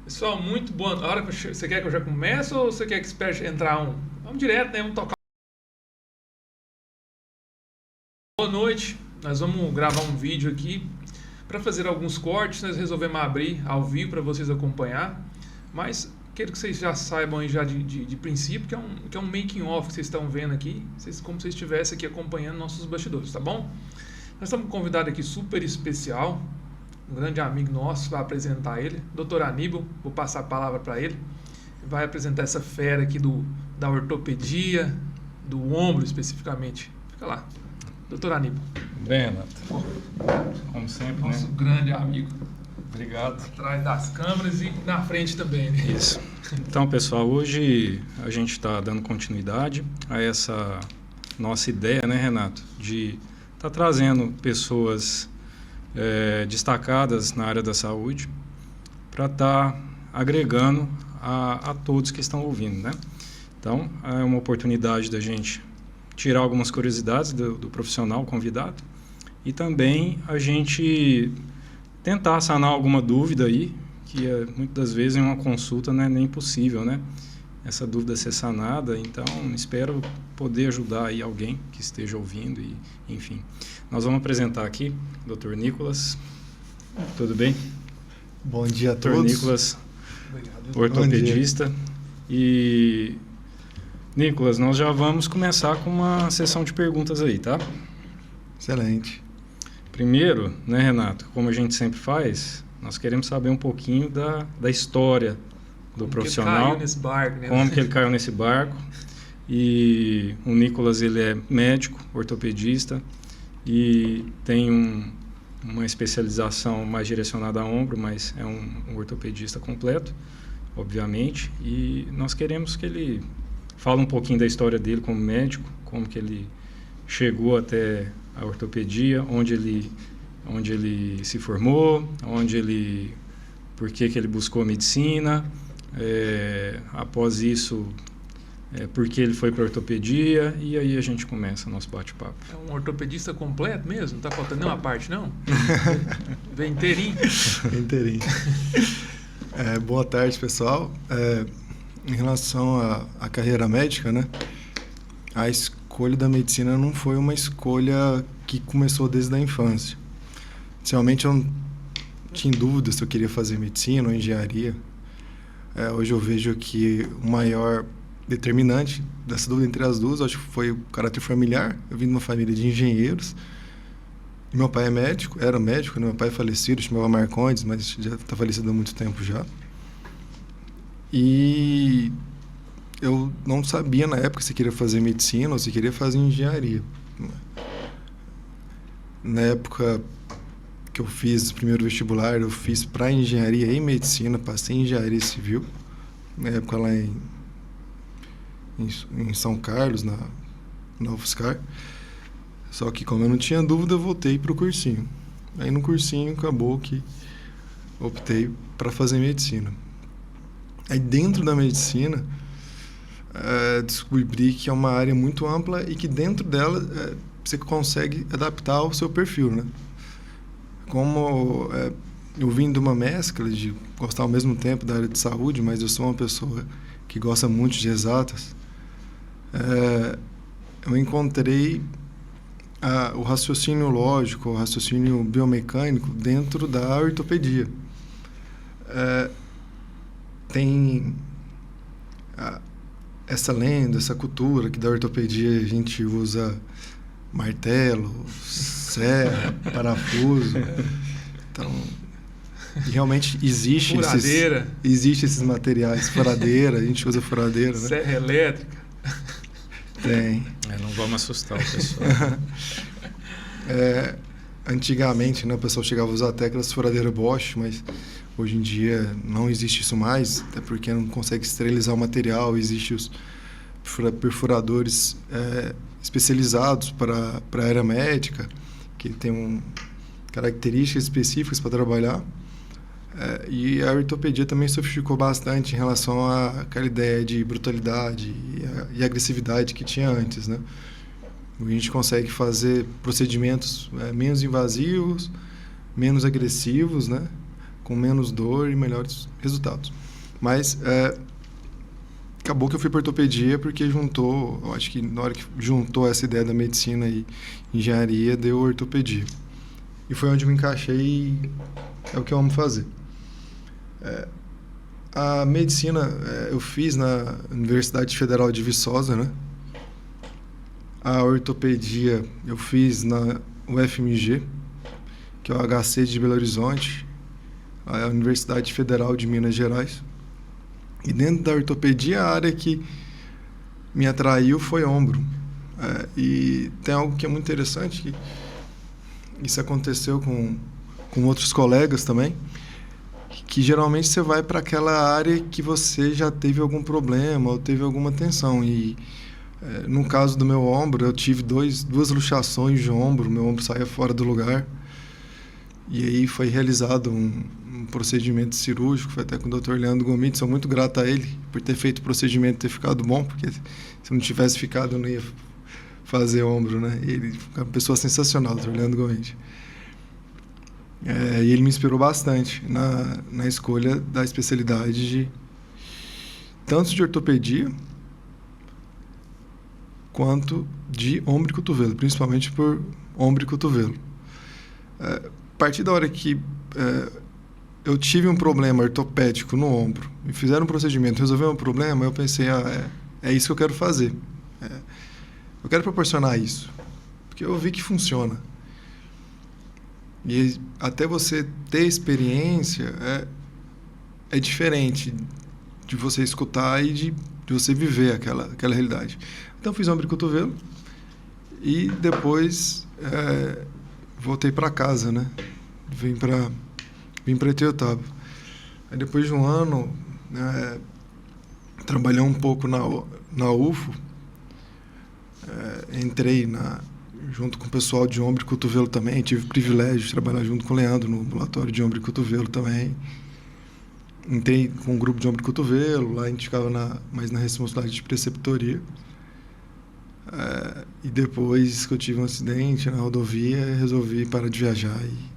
Pessoal, muito boa. A hora que você quer que eu já comece ou você quer que espere entrar um? Vamos direto, né? Vamos tocar. Boa noite. Nós vamos gravar um vídeo aqui para fazer alguns cortes. Nós resolvemos abrir ao vivo para vocês acompanhar. Mas quero que vocês já saibam aí já de princípio que é um making of que vocês estão vendo aqui. Como se vocês estivessem aqui acompanhando nossos bastidores, tá bom? Nós estamos com um convidado aqui super especial. Um grande amigo nosso, vai apresentar ele, Dr. Aníbal, vou passar a palavra para ele, vai apresentar essa fera aqui da ortopedia, do ombro especificamente. Fica lá, Dr. Aníbal. Bem, Renato, como sempre, Nosso né? grande amigo. Obrigado. Atrás das câmeras e na frente também, né? Isso. Então, pessoal, hoje a gente está dando continuidade a essa nossa ideia, né, Renato, de estar trazendo pessoas destacadas na área da saúde para estar agregando a todos que estão ouvindo, né? Então, é uma oportunidade da gente tirar algumas curiosidades do profissional convidado e também a gente tentar sanar alguma dúvida aí, que muitas das vezes em uma consulta não é nem possível, né? Essa dúvida ser sanada, então espero poder ajudar aí alguém que esteja ouvindo e enfim. Nós vamos apresentar aqui o Dr. Nicolas. Tudo bem? Bom dia a Dr. todos. Nicolas, ortopedista. E Nicolas, nós já vamos começar com uma sessão de perguntas aí, tá? Excelente. Primeiro, né, Renato, como a gente sempre faz, nós queremos saber um pouquinho da história do profissional, Ele caiu nesse barco, né? como que ele caiu nesse barco. E o Nicolas, ele é médico, ortopedista e tem uma especialização mais direcionada a ombro, mas é um ortopedista completo, obviamente. E nós queremos que ele fale um pouquinho da história dele como médico, como que ele chegou até a ortopedia, onde ele se formou, por que ele buscou a medicina. Após isso, por que ele foi para a ortopedia, e aí a gente começa o nosso bate-papo. É um ortopedista completo mesmo? Não está faltando nenhuma parte, não? Vem inteirinho? Inteirinho. Boa tarde, pessoal. Em relação à carreira médica, né? A escolha da medicina não foi uma escolha que começou desde a infância. Inicialmente eu não tinha dúvida se eu queria fazer medicina ou engenharia. Hoje eu vejo que o maior determinante dessa dúvida entre as duas, acho que foi o caráter familiar. Eu vim de uma família de engenheiros. E meu pai era médico, né? Meu pai é falecido, chamava Marcondes, mas já está falecido há muito tempo já. E eu não sabia na época se queria fazer medicina ou se queria fazer engenharia. Na época que eu fiz o primeiro vestibular, eu fiz para engenharia e medicina, passei em engenharia civil, na época lá em São Carlos, na UFSCar. Só que como eu não tinha dúvida, eu voltei para o cursinho. Aí no cursinho acabou que optei para fazer medicina. Aí dentro da medicina, descobri que é uma área muito ampla e que dentro dela você consegue adaptar ao seu perfil, né? Como eu vim de uma mescla de gostar ao mesmo tempo da área de saúde, mas eu sou uma pessoa que gosta muito de exatas, eu encontrei o raciocínio lógico, o raciocínio biomecânico dentro da ortopedia. Tem essa lenda, essa cultura que da ortopedia a gente usa martelo, serra, parafuso. Então, realmente existe esses materiais. Furadeira, a gente usa furadeira, né? Serra elétrica. Tem. Não vamos assustar o pessoal. Antigamente, né, o pessoal chegava a usar até aquelas furadeiras Bosch, mas hoje em dia não existe isso mais, até porque não consegue esterilizar o material. Existem os perfuradores especializados para a área médica, que tem características específicas para trabalhar. E a ortopedia também sofisticou bastante em relação àquela ideia de brutalidade e agressividade que tinha antes, né? A gente consegue fazer procedimentos menos invasivos, menos agressivos, né? com menos dor e melhores resultados. Mas acabou que eu fui para ortopedia porque eu acho que na hora que juntou essa ideia da medicina e engenharia, deu ortopedia. E foi onde eu me encaixei e é o que eu amo fazer. A medicina eu fiz na Universidade Federal de Viçosa, né? A ortopedia eu fiz na UFMG, que é o HC de Belo Horizonte, a Universidade Federal de Minas Gerais. E dentro da ortopedia, a área que me atraiu foi ombro. E tem algo que é muito interessante, que isso aconteceu com outros colegas também, que geralmente você vai para aquela área que você já teve algum problema ou teve alguma tensão. E no caso do meu ombro, eu tive duas luxações de ombro, meu ombro saía fora do lugar. E aí foi realizado um procedimento cirúrgico, foi até com o Dr. Leandro Gomide. Sou muito grato a ele por ter feito o procedimento e ter ficado bom, porque se não tivesse ficado eu não ia fazer ombro, né? Ele foi uma pessoa sensacional, o Dr. Leandro Gomide. E ele me inspirou bastante na escolha da especialidade tanto de ortopedia quanto de ombro e cotovelo, principalmente por ombro e cotovelo. A partir da hora que eu tive um problema ortopédico no ombro, me fizeram um procedimento, resolveram um problema, eu pensei, é isso que eu quero fazer. Eu quero proporcionar isso, porque eu vi que funciona. E até você ter experiência é diferente de você escutar e de você viver aquela realidade. Então fiz ombro e cotovelo e depois voltei para casa, né? Vim para Ituiutaba. Aí depois de um ano, trabalhei um pouco na UFO, entrei junto com o pessoal de ombro e cotovelo também, tive o privilégio de trabalhar junto com o Leandro no ambulatório de ombro e cotovelo também. Entrei com um grupo de ombro e cotovelo, lá a gente ficava mais na responsabilidade de preceptoria. E depois que eu tive um acidente na rodovia, resolvi parar de viajar e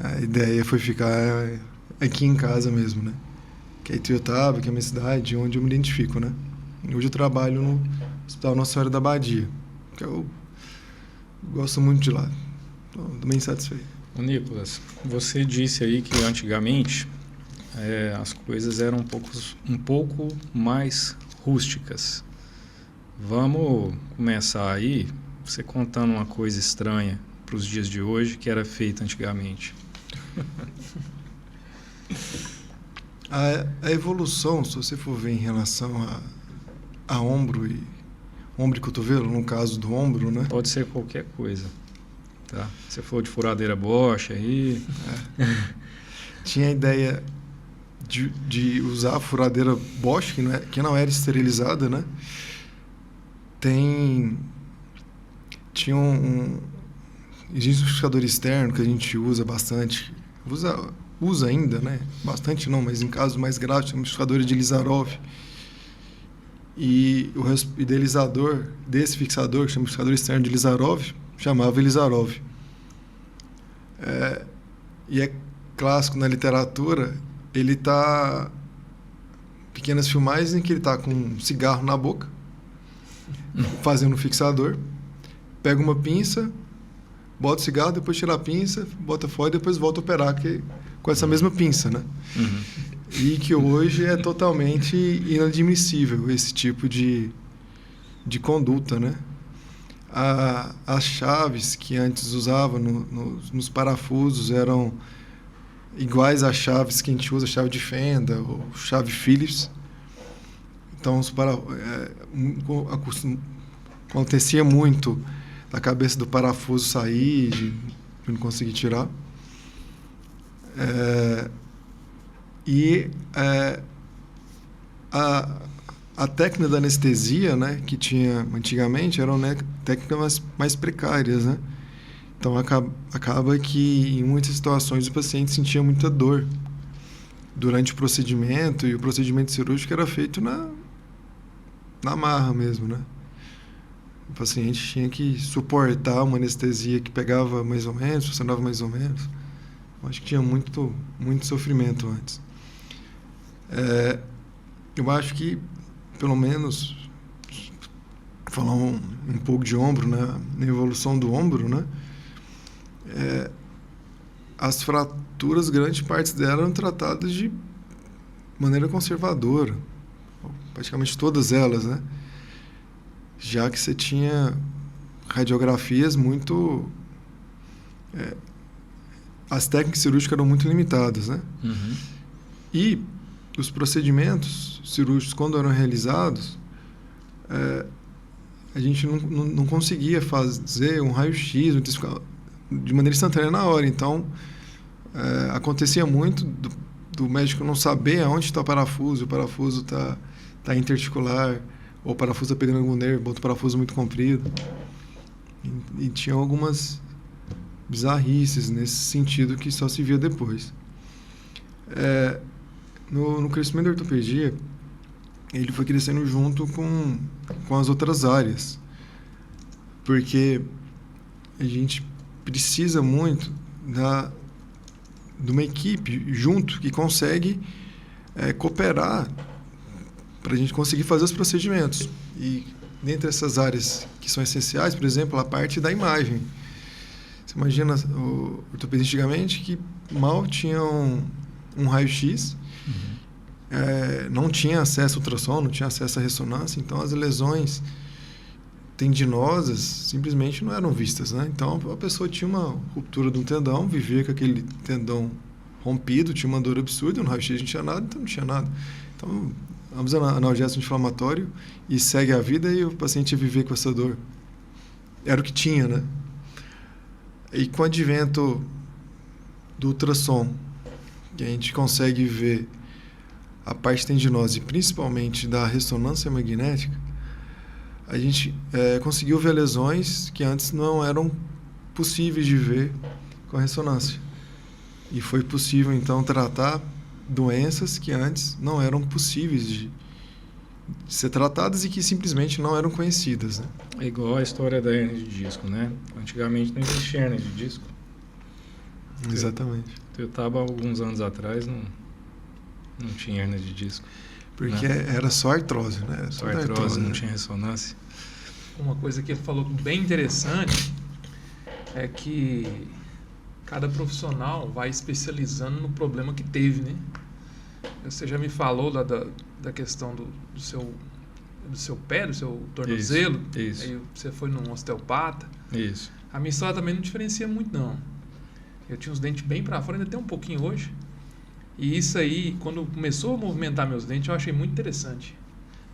a ideia foi ficar aqui em casa mesmo, né? Que é Ituiutaba, que é a minha cidade, onde eu me identifico, né? Hoje eu trabalho no Hospital Nossa Senhora da Badia, que eu gosto muito de lá. Estou bem satisfeito. Nicolas, você disse aí que antigamente as coisas eram um pouco mais rústicas. Vamos começar aí, você contando uma coisa estranha para os dias de hoje que era feita antigamente. A evolução, se você for ver em relação a ombro e cotovelo, no caso do ombro, né? Pode ser qualquer coisa. Tá? Você falou de furadeira Bosch aí. Tinha a ideia de usar a furadeira Bosch, que não era esterilizada, né? Tinha existe um liquidificador externo que a gente usa bastante. Usa ainda, né? Bastante não, mas em casos mais graves, tem um liquidificador de Lizarov. E o idealizador desse fixador, que chama fixador externo de Lizarov, chamava Lizarov. E é clássico na literatura, ele tá pequenas filmagens em que ele tá com um cigarro na boca, fazendo um fixador, pega uma pinça, bota o cigarro, depois tira a pinça, bota fora e depois volta a operar com essa mesma pinça, né? Uhum. E que hoje é totalmente inadmissível esse tipo de conduta, né? As chaves que antes usava nos parafusos eram iguais às chaves que a gente usa, chave de fenda ou chave Phillips. Então, acontecia muito da cabeça do parafuso sair, de não conseguir tirar. A técnica da anestesia, né, que tinha antigamente, eram técnicas mais precárias, né? Então, acaba que, em muitas situações, o paciente sentia muita dor durante o procedimento, e o procedimento cirúrgico era feito na marra mesmo, né? O paciente tinha que suportar uma anestesia que pegava mais ou menos, funcionava mais ou menos. Acho que tinha muito sofrimento antes. Eu acho que, pelo menos, falar um pouco de ombro, né? Na evolução do ombro, né? As fraturas, grande parte delas eram tratadas de maneira conservadora, praticamente todas elas, né? Já que você tinha radiografias muito... as técnicas cirúrgicas eram muito limitadas, né? Uhum. E os procedimentos cirúrgicos, quando eram realizados, a gente não conseguia fazer um raio-x de maneira instantânea na hora. Então, acontecia muito do médico não saber aonde está o parafuso está interarticular, ou o parafuso está pegando algum nervo, outro parafuso muito comprido. E tinha algumas bizarrices nesse sentido que só se via depois. No crescimento da ortopedia, ele foi crescendo junto com as outras áreas, porque a gente precisa muito de uma equipe junto que consegue cooperar para a gente conseguir fazer os procedimentos. E dentre essas áreas que são essenciais, por exemplo, a parte da imagem. Você imagina o ortopedista antigamente que mal tinha um raio-x, não tinha acesso ao ultrassom, não tinha acesso à ressonância, então as lesões tendinosas simplesmente não eram vistas, né? Então a pessoa tinha uma ruptura de um tendão, vivia com aquele tendão rompido, tinha uma dor absurda, no raio-x não tinha nada, então não tinha nada. Então vamos usar analgésico anti-inflamatório e segue a vida e o paciente ia viver com essa dor. Era o que tinha, né? E com o advento do ultrassom, que a gente consegue ver a parte tendinosa e principalmente da ressonância magnética, a gente conseguiu ver lesões que antes não eram possíveis de ver com a ressonância. E foi possível, então, tratar doenças que antes não eram possíveis de ser tratadas e que simplesmente não eram conhecidas, né? É igual a história da hernia de disco, né? Antigamente não existia hernia de disco. Exatamente. Eu estava alguns anos atrás, não tinha hernia de disco. Porque era só artrose, né? Só artrose, não tinha ressonância. Uma coisa que ele falou bem interessante é que cada profissional vai especializando no problema que teve, né? Você já me falou da questão do seu pé, do seu tornozelo. Isso. Aí você foi num osteopata. Isso. A minha história também não diferencia muito, não. Eu tinha os dentes bem para fora, ainda tem um pouquinho hoje. E isso aí, quando começou a movimentar meus dentes, eu achei muito interessante.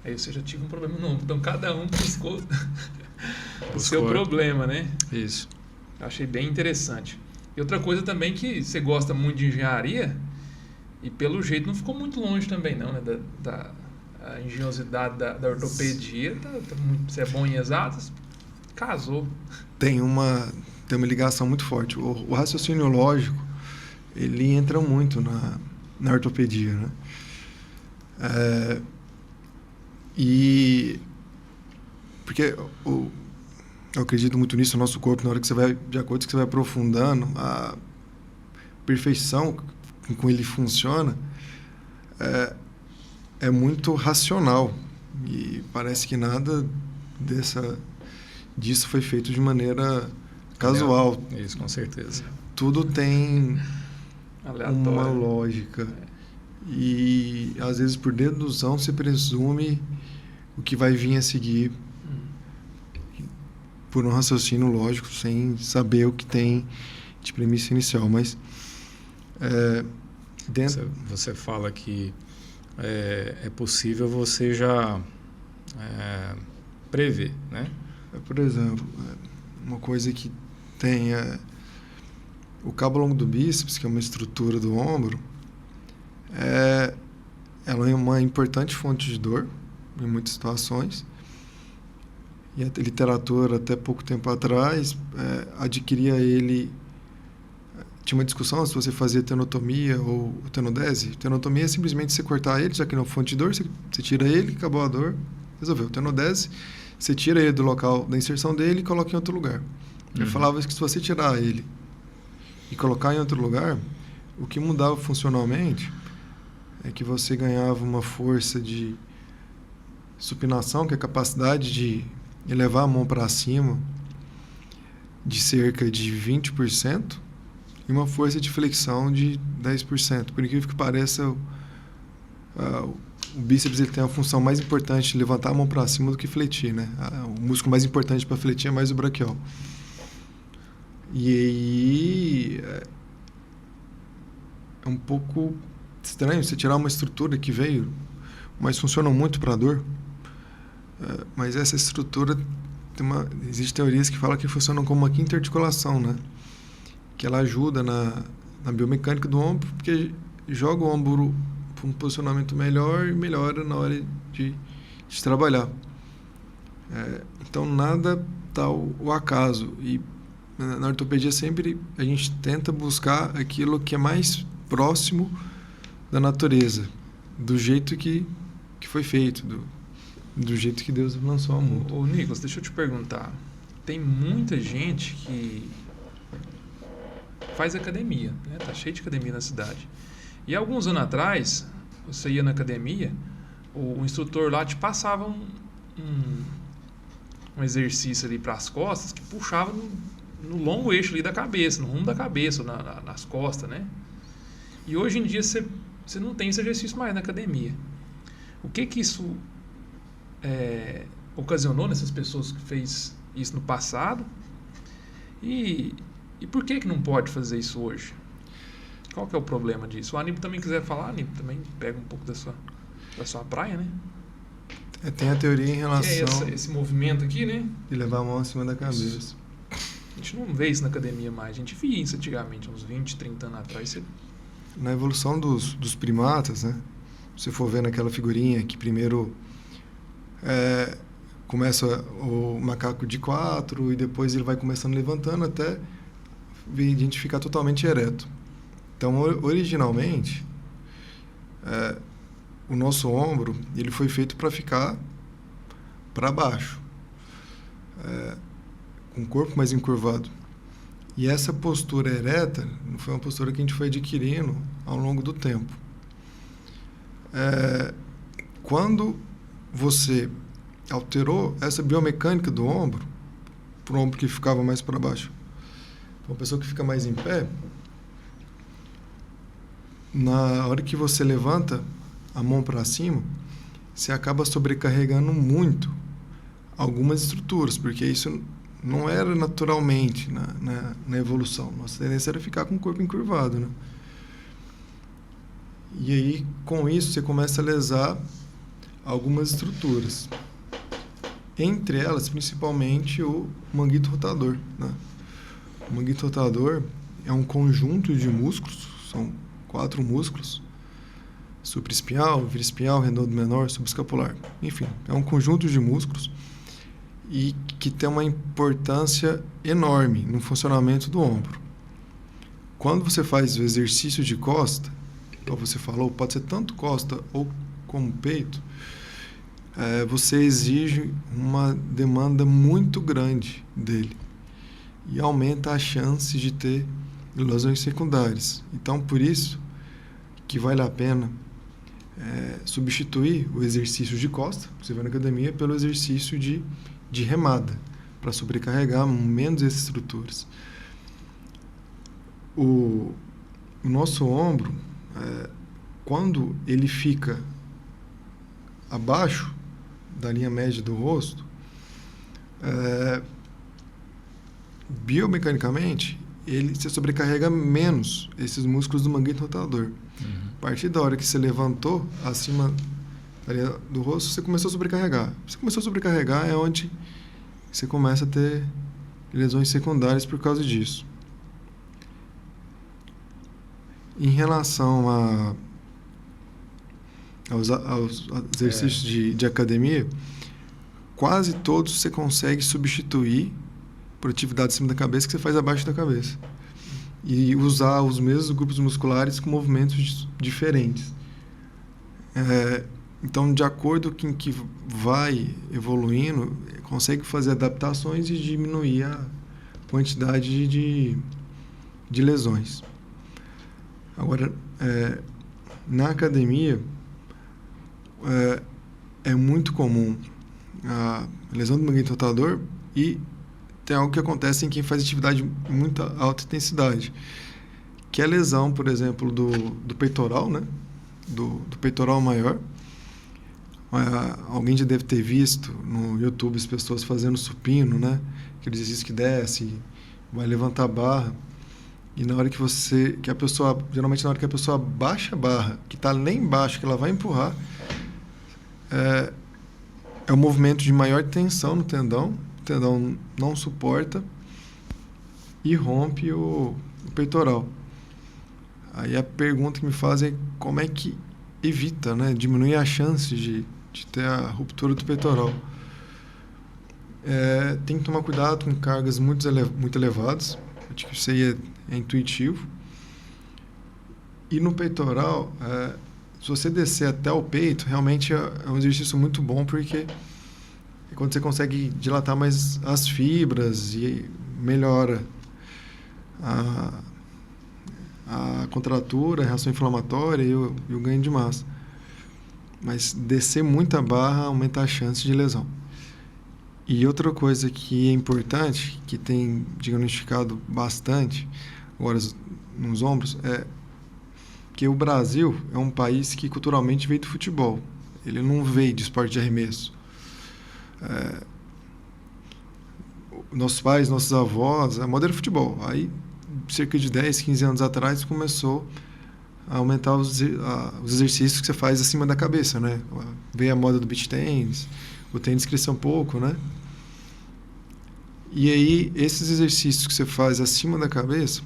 Aí eu já tive um problema no ombro. Então, cada um buscou o seu problema, né? Isso. Eu achei bem interessante. E outra coisa também que você gosta muito de engenharia, e pelo jeito não ficou muito longe também, não, né? A engenhosidade da ortopedia. Você é bom em exatas, casou. Tem uma ligação muito forte. O raciocínio lógico, ele entra muito na ortopedia, né? Porque eu acredito muito nisso, o nosso corpo, na hora que você vai, de acordo com que você vai aprofundando, a perfeição com ele funciona é muito racional. E parece que nada disso foi feito de maneira casual. Isso, com certeza. Tudo tem aleatório, uma lógica. E, às vezes, por dedução, se presume o que vai vir a seguir por um raciocínio lógico, sem saber o que tem de premissa inicial. Mas, Você fala que é possível você já prever, né? Por exemplo, uma coisa que tem o cabo longo do bíceps, que é uma estrutura do ombro, ela é uma importante fonte de dor em muitas situações. E a literatura, até pouco tempo atrás, adquiria ele... Tinha uma discussão se você fazia tenotomia ou tenodese. Tenotomia é simplesmente você cortar ele, já que não é fonte de dor, você tira ele, acabou a dor, resolveu. Tenodese, você tira ele do local da inserção dele e coloca em outro lugar. Eu falava que se você tirar ele e colocar em outro lugar, o que mudava funcionalmente é que você ganhava uma força de supinação, que é a capacidade de elevar a mão para cima de cerca de 20%, e uma força de flexão de 10%. Por incrível que pareça, o bíceps ele tem a função mais importante de levantar a mão para cima do que fletir, né? O músculo mais importante para fletir é mais o braquial. E aí é um pouco estranho você tirar uma estrutura que veio, mas funciona muito para dor. Mas essa estrutura existem teorias que falam que funcionam como uma quinta articulação, né? Que ela ajuda na biomecânica do ombro, porque joga o ombro para um posicionamento melhor e melhora na hora de trabalhar. Então nada tá o acaso, e na ortopedia sempre a gente tenta buscar aquilo que é mais próximo da natureza, do jeito que foi feito, do jeito que Deus lançou ao mundo. Ô Nicolas, deixa eu te perguntar. Tem muita gente que faz academia, né? Tá cheio de academia na cidade. E alguns anos atrás, você ia na academia, o instrutor lá te passava um exercício ali para as costas que puxava no longo eixo ali da cabeça, no rumo da cabeça, nas costas, né? E hoje em dia você não tem esse exercício mais na academia. O que isso ocasionou nessas pessoas que fez isso no passado? E por que não pode fazer isso hoje? Qual que é o problema disso? O Aníbal também quiser falar, Aníbal também pega um pouco da sua praia, né? Tem a teoria em relação... Que é esse movimento aqui, né? De levar a mão acima da cabeça. Isso. A gente não vê isso na academia mais. A gente via isso antigamente, uns 20, 30 anos atrás. Na evolução dos primatas, né? Se for ver naquela figurinha que primeiro começa o macaco de 4 e depois ele vai começando levantando até a gente ficar totalmente ereto. Então, originalmente, o nosso ombro ele foi feito para ficar para baixo, com o corpo mais encurvado. E essa postura ereta foi uma postura que a gente foi adquirindo ao longo do tempo. Quando você alterou essa biomecânica do ombro, para o ombro que ficava mais para baixo, para uma pessoa que fica mais em pé, na hora que você levanta a mão para cima, você acaba sobrecarregando muito algumas estruturas, porque isso não era naturalmente na evolução. Nossa tendência era ficar com o corpo encurvado, né? E aí, com isso, você começa a lesar algumas estruturas. Entre elas, principalmente, o manguito rotador, né? O manguito rotador é um conjunto de músculos, são 4 músculos: supraespinhal, viraespinhal, redondo menor, subescapular. Enfim, é um conjunto de músculos e que tem uma importância enorme no funcionamento do ombro. Quando você faz o exercício de costa, como você falou, pode ser tanto costa ou como peito, você exige uma demanda muito grande dele e aumenta a chance de ter lesões secundárias. Então, por isso que vale a pena substituir o exercício de costa, que você vai na academia, pelo exercício de remada, para sobrecarregar menos essas estruturas. O nosso ombro, quando ele fica abaixo da linha média do rosto, biomecanicamente, você sobrecarrega menos esses músculos do manguito rotador. A partir da hora que você levantou acima da linha do rosto, você começou a sobrecarregar. Você começou a sobrecarregar, é onde você começa a ter lesões secundárias por causa disso. Em relação aos exercícios de academia, quase todos você consegue substituir por atividade acima da cabeça que você faz abaixo da cabeça. E usar os mesmos grupos musculares com movimentos diferentes. Então, de acordo com que vai evoluindo, consegue fazer adaptações e diminuir a quantidade de de lesões. Agora, na academia, é muito comum a lesão do manguito rotador e tem algo que acontece em quem faz atividade de muita alta intensidade, que é a lesão, por exemplo, do peitoral, né? Do peitoral maior. Alguém já deve ter visto no YouTube as pessoas fazendo supino, né? Aquele exercício que desce, vai levantar a barra. E na hora que a pessoa, geralmente na hora que a pessoa baixa a barra, que está lá embaixo, que ela vai empurrar, é um movimento de maior tensão no tendão, o tendão não suporta e rompe o peitoral. Aí a pergunta que me fazem é como é que evita, né, diminuir a chance de ter a ruptura do peitoral. Tem que tomar cuidado com cargas muito elevadas, acho que isso aí é intuitivo. E no peitoral, se você descer até o peito, realmente é um exercício muito bom, porque é quando você consegue dilatar mais as fibras e melhora a contratura, a reação inflamatória e o ganho de massa. Mas descer muita barra aumenta a chance de lesão. E outra coisa que é importante, que tem diagnosticado bastante agora nos ombros, é que o Brasil é um país que culturalmente veio do futebol. Ele não veio de esporte de arremesso. Nossos pais, nossos avós, a moda era futebol. Aí, cerca de 10, 15 anos atrás, começou a aumentar os exercícios que você faz acima da cabeça, né? Veio a moda do beach tênis, o tênis cresceu um pouco, né? E aí, esses exercícios que você faz acima da cabeça,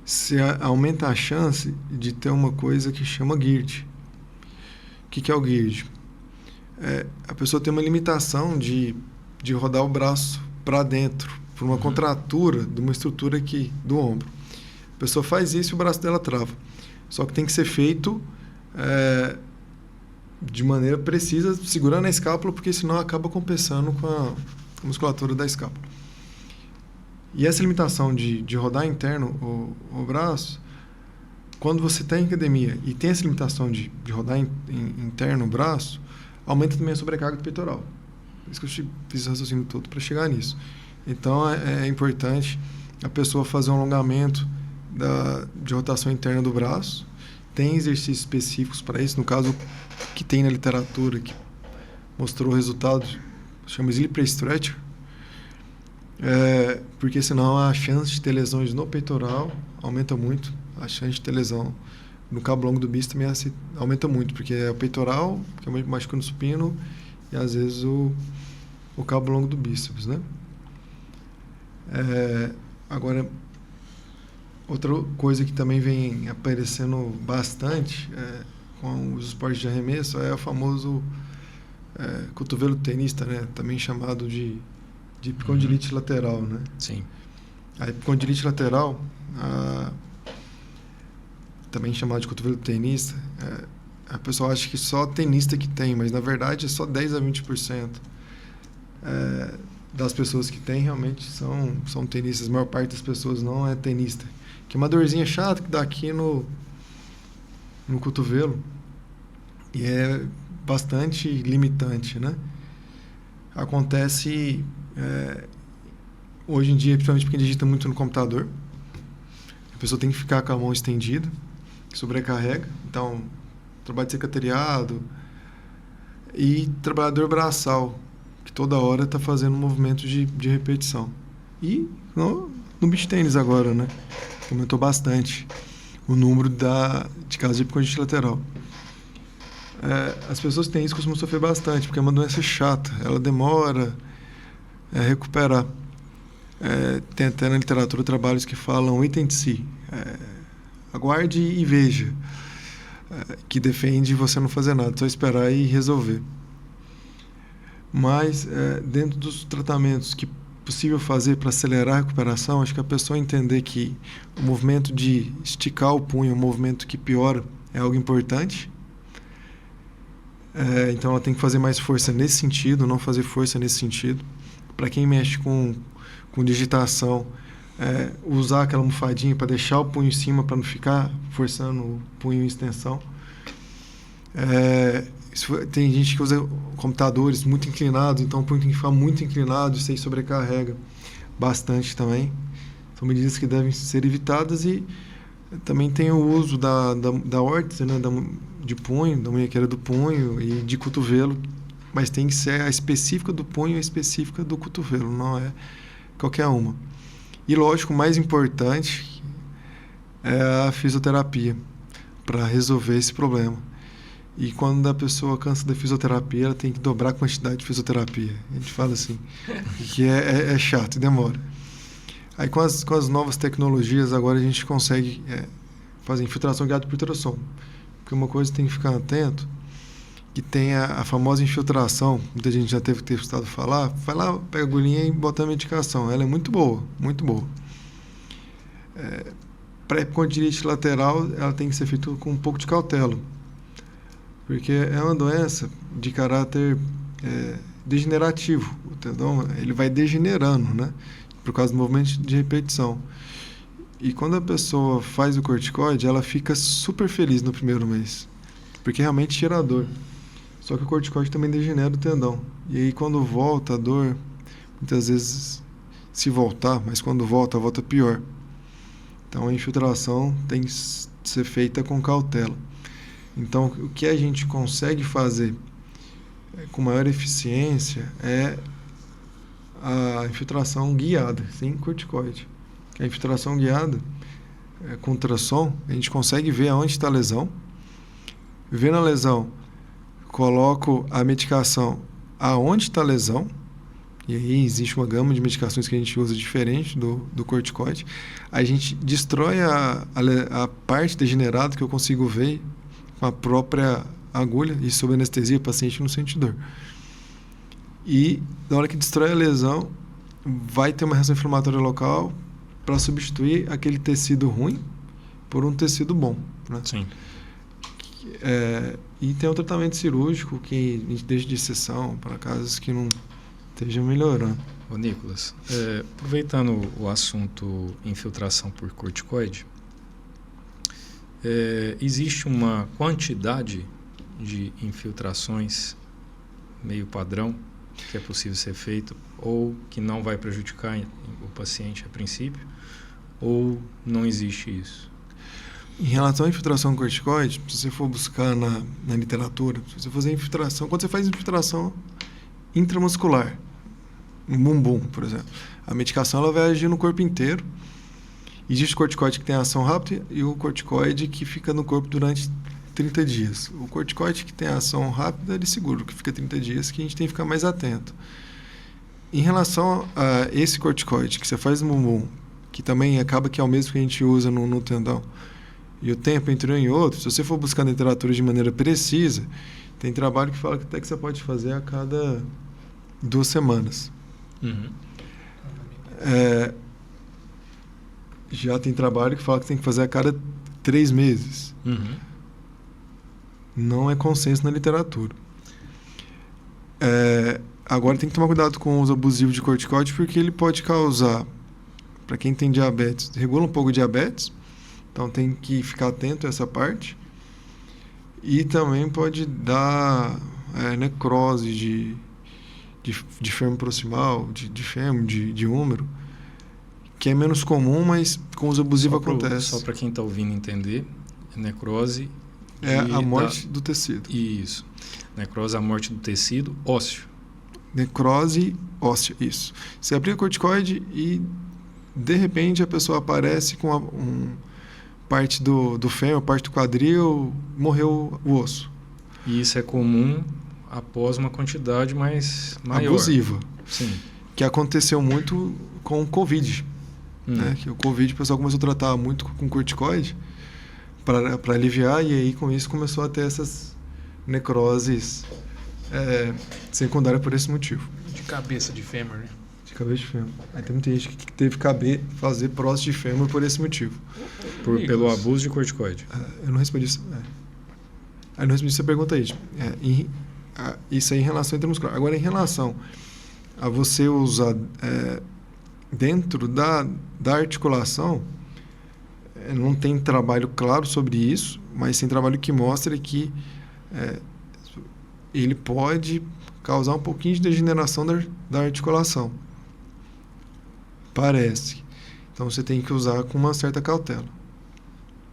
você aumenta a chance de ter uma coisa que chama GIRD. O que é o GIRD? A pessoa tem uma limitação de rodar o braço para dentro, por uma contratura de uma estrutura aqui do ombro. A pessoa faz isso e o braço dela trava. Só que tem que ser feito de maneira precisa, segurando a escápula, porque senão acaba compensando com a musculatura da escápula. E essa limitação de rodar interno o braço, quando você está em academia e tem essa limitação de rodar interno o braço, aumenta também a sobrecarga do peitoral. Por isso que eu fiz o raciocínio todo para chegar nisso. Então, é importante a pessoa fazer um alongamento de rotação interna do braço. Tem exercícios específicos para isso. No caso, que tem na literatura, que mostrou resultados, chama Slippery Stretcher. Porque senão a chance de ter lesões no peitoral aumenta muito. A chance de ter lesão no cabo longo do bíceps também aumenta muito, porque é o peitoral, que é machuca no supino, e às vezes o cabo longo do bíceps, né? Agora, outra coisa que também vem aparecendo bastante com os esportes de arremesso é o famoso cotovelo tenista, né? Também chamado de epicondilite lateral, né? Sim. A epicondilite lateral, também chamado de cotovelo tenista, a pessoa acha que só tenista que tem, mas na verdade é só 10 a 20% das pessoas que tem realmente são tenistas. A maior parte das pessoas não é tenista. Que é uma dorzinha chata que dá aqui no cotovelo e é bastante limitante, né? Acontece hoje em dia, principalmente porque digita muito no computador. A pessoa tem que ficar com a mão estendida, sobrecarrega. Então, trabalho de secretariado e trabalhador braçal, que toda hora está fazendo um movimento de repetição. E no beach tênis agora, né? Aumentou bastante o número de casos de epicondilite lateral. As pessoas que têm isso costumam sofrer bastante, porque é uma doença chata, ela demora a recuperar. Tem até na literatura trabalhos que falam wait and see, aguarde e veja, que defende você não fazer nada, só esperar e resolver. Mas dentro dos tratamentos que é possível fazer para acelerar a recuperação, acho que a pessoa entender que o movimento de esticar o punho é um movimento que piora, é algo importante. Então ela tem que fazer mais força nesse sentido, não fazer força nesse sentido. Para quem mexe com digitação, usar aquela almofadinha para deixar o punho em cima, para não ficar forçando o punho em extensão. Tem gente que usa computadores muito inclinados, então o punho tem que ficar muito inclinado, isso aí sobrecarrega bastante também. São medidas que devem ser evitadas. E também tem o uso da órtese, né, de punho, da munhequeira do punho e de cotovelo, mas tem que ser a específica do punho e a específica do cotovelo, não é qualquer uma. E lógico, o mais importante é a fisioterapia para resolver esse problema. E quando a pessoa cansa da fisioterapia, ela tem que dobrar a quantidade de fisioterapia. A gente fala assim, que é chato e demora. Aí com as novas tecnologias, agora a gente consegue fazer infiltração guiada por ultrassom. Porque uma coisa tem que ficar atento, que tem a famosa infiltração, muita gente já teve que ter escutado falar, vai lá, pega a agulhinha e bota a medicação. Ela é muito boa, muito boa. Para epicondilite lateral, ela tem que ser feita com um pouco de cautela, porque é uma doença de caráter degenerativo. O tendão, ele vai degenerando, né? Por causa do movimento de repetição. E quando a pessoa faz o corticoide, ela fica super feliz no primeiro mês, porque realmente tira a dor. Só que o corticoide também degenera o tendão. E aí quando volta a dor, muitas vezes se voltar, mas quando volta pior. Então a infiltração tem que ser feita com cautela. Então o que a gente consegue fazer com maior eficiência é a infiltração guiada, sem corticoide. A infiltração guiada, com ultrassom, a gente consegue ver aonde está a lesão. Vendo a lesão, coloco a medicação aonde está a lesão, e aí existe uma gama de medicações que a gente usa diferente do corticoide. A gente destrói a parte degenerada que eu consigo ver com a própria agulha, e sob anestesia o paciente não sente dor. E na hora que destrói a lesão, vai ter uma reação inflamatória local para substituir aquele tecido ruim por um tecido bom, né? Sim. E tem um tratamento cirúrgico que a gente deixa de exceção para casos que não estejam melhorando. Ô Nicolas, aproveitando o assunto infiltração por corticoide, existe uma quantidade de infiltrações meio padrão que é possível ser feito ou que não vai prejudicar o paciente a princípio, ou não existe isso? Em relação à infiltração corticoide, se você for buscar na literatura, se você fazer infiltração, quando você faz infiltração intramuscular, no bumbum, por exemplo, a medicação ela vai agir no corpo inteiro. Existe o corticoide que tem ação rápida e o corticoide que fica no corpo durante 30 dias. O corticoide que tem ação rápida, ele segura, que fica 30 dias, que a gente tem que ficar mais atento. Em relação a esse corticoide que você faz no bumbum, que também acaba que é o mesmo que a gente usa no tendão, e o tempo entre um e outro, se você for buscar na literatura de maneira precisa, tem trabalho que fala que até que você pode fazer a cada 2 semanas. Uhum. Já tem trabalho que fala que tem que fazer a cada 3 meses. Uhum. Não é consenso na literatura. Agora tem que tomar cuidado com o uso abusivo de corticoide, porque ele pode causar, para quem tem diabetes, regula um pouco de diabetes, então tem que ficar atento a essa parte. E também pode dar necrose de fêmur proximal, de fêmur, de húmero, que é menos comum, mas com uso abusivo acontece. Só para quem está ouvindo entender, necrose... a morte do tecido. Isso. Necrose é a morte do tecido ósseo. Necrose óssea, isso. Você aplica corticoide e, de repente, a pessoa aparece com parte do fêmur, parte do quadril, morreu o osso. E isso é comum após uma quantidade mais maior. Abusiva. Sim. Que aconteceu muito com o Covid. Né? Que o Covid, o pessoal começou a tratar muito com corticoide para aliviar, e aí com isso começou a ter essas necroses secundárias por esse motivo. De cabeça de fêmur, né? De cabeça de fêmur. Aí tem muita gente que teve que fazer prótese de fêmur por esse motivo. Pelo abuso de corticoide. Eu não respondi isso. Eu não respondi essa pergunta aí. Isso aí em relação ao intramuscular. Agora, em relação a você usar dentro da articulação, não tem trabalho claro sobre isso, mas tem trabalho que mostra que ele pode causar um pouquinho de degeneração da articulação. Parece. Então você tem que usar com uma certa cautela.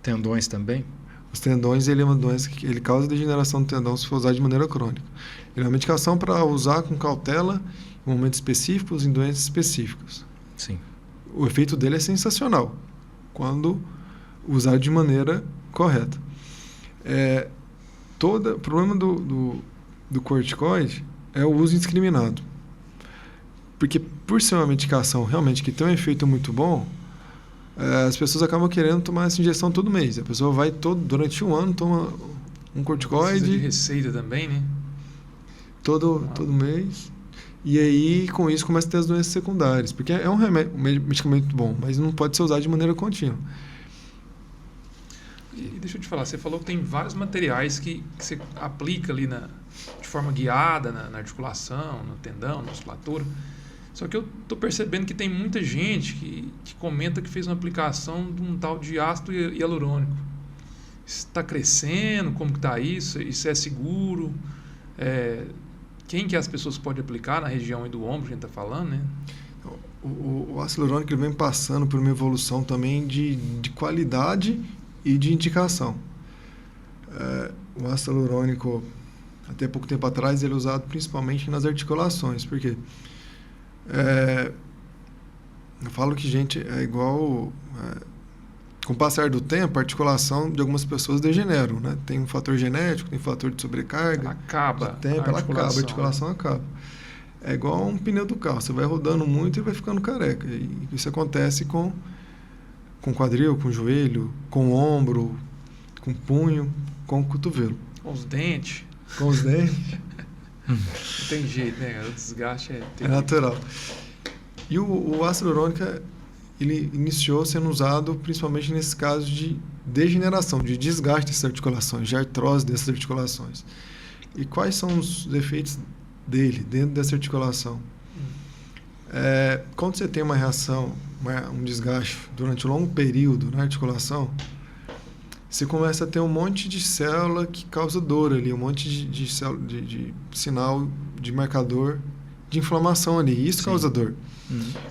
Tendões também? Os tendões, ele é uma doença que ele causa degeneração do tendão se for usado de maneira crônica. Ele é uma medicação para usar com cautela em momentos específicos, em doenças específicas. Sim. O efeito dele é sensacional quando usado de maneira correta. O problema do corticoide é o uso indiscriminado. Porque por ser uma medicação realmente que tem um efeito muito bom, as pessoas acabam querendo tomar essa injeção todo mês. A pessoa vai durante um ano, toma um corticoide. Precisa de receita também, né? Todo mês. E aí, com isso, começa a ter as doenças secundárias. Porque é um medicamento bom, mas não pode ser usado de maneira contínua. E deixa eu te falar, você falou que tem vários materiais que você aplica ali de forma guiada na articulação, no tendão, na musculatura. Só que eu estou percebendo que tem muita gente que comenta que fez uma aplicação de um tal de ácido hialurônico. Está crescendo? Como que está isso? Isso é seguro? Quem que as pessoas podem aplicar na região aí do ombro, que a gente está falando, né? O ácido hialurônico ele vem passando por uma evolução também de qualidade e de indicação. O ácido hialurônico, até pouco tempo atrás, ele é usado principalmente nas articulações. Por quê? Eu falo que, gente, é igual... com o passar do tempo, a articulação de algumas pessoas degeneram, né? Tem um fator genético, tem um fator de sobrecarga. Acaba. A articulação acaba. É igual um pneu do carro. Você vai rodando muito e vai ficando careca. E isso acontece com quadril, com joelho, com ombro, com punho, com o cotovelo. Com os dentes. Com os dentes. Não tem jeito, né? O desgaste é natural. E o ácido hialurônico, ele iniciou sendo usado principalmente nesses casos de degeneração, de desgaste dessas articulações, de artrose dessas articulações. E quais são os efeitos dele dentro dessa articulação? Quando você tem uma reação, um desgaste durante um longo período na articulação, você começa a ter um monte de célula que causa dor ali, um monte de sinal de marcador de inflamação ali. E isso Sim. causa dor.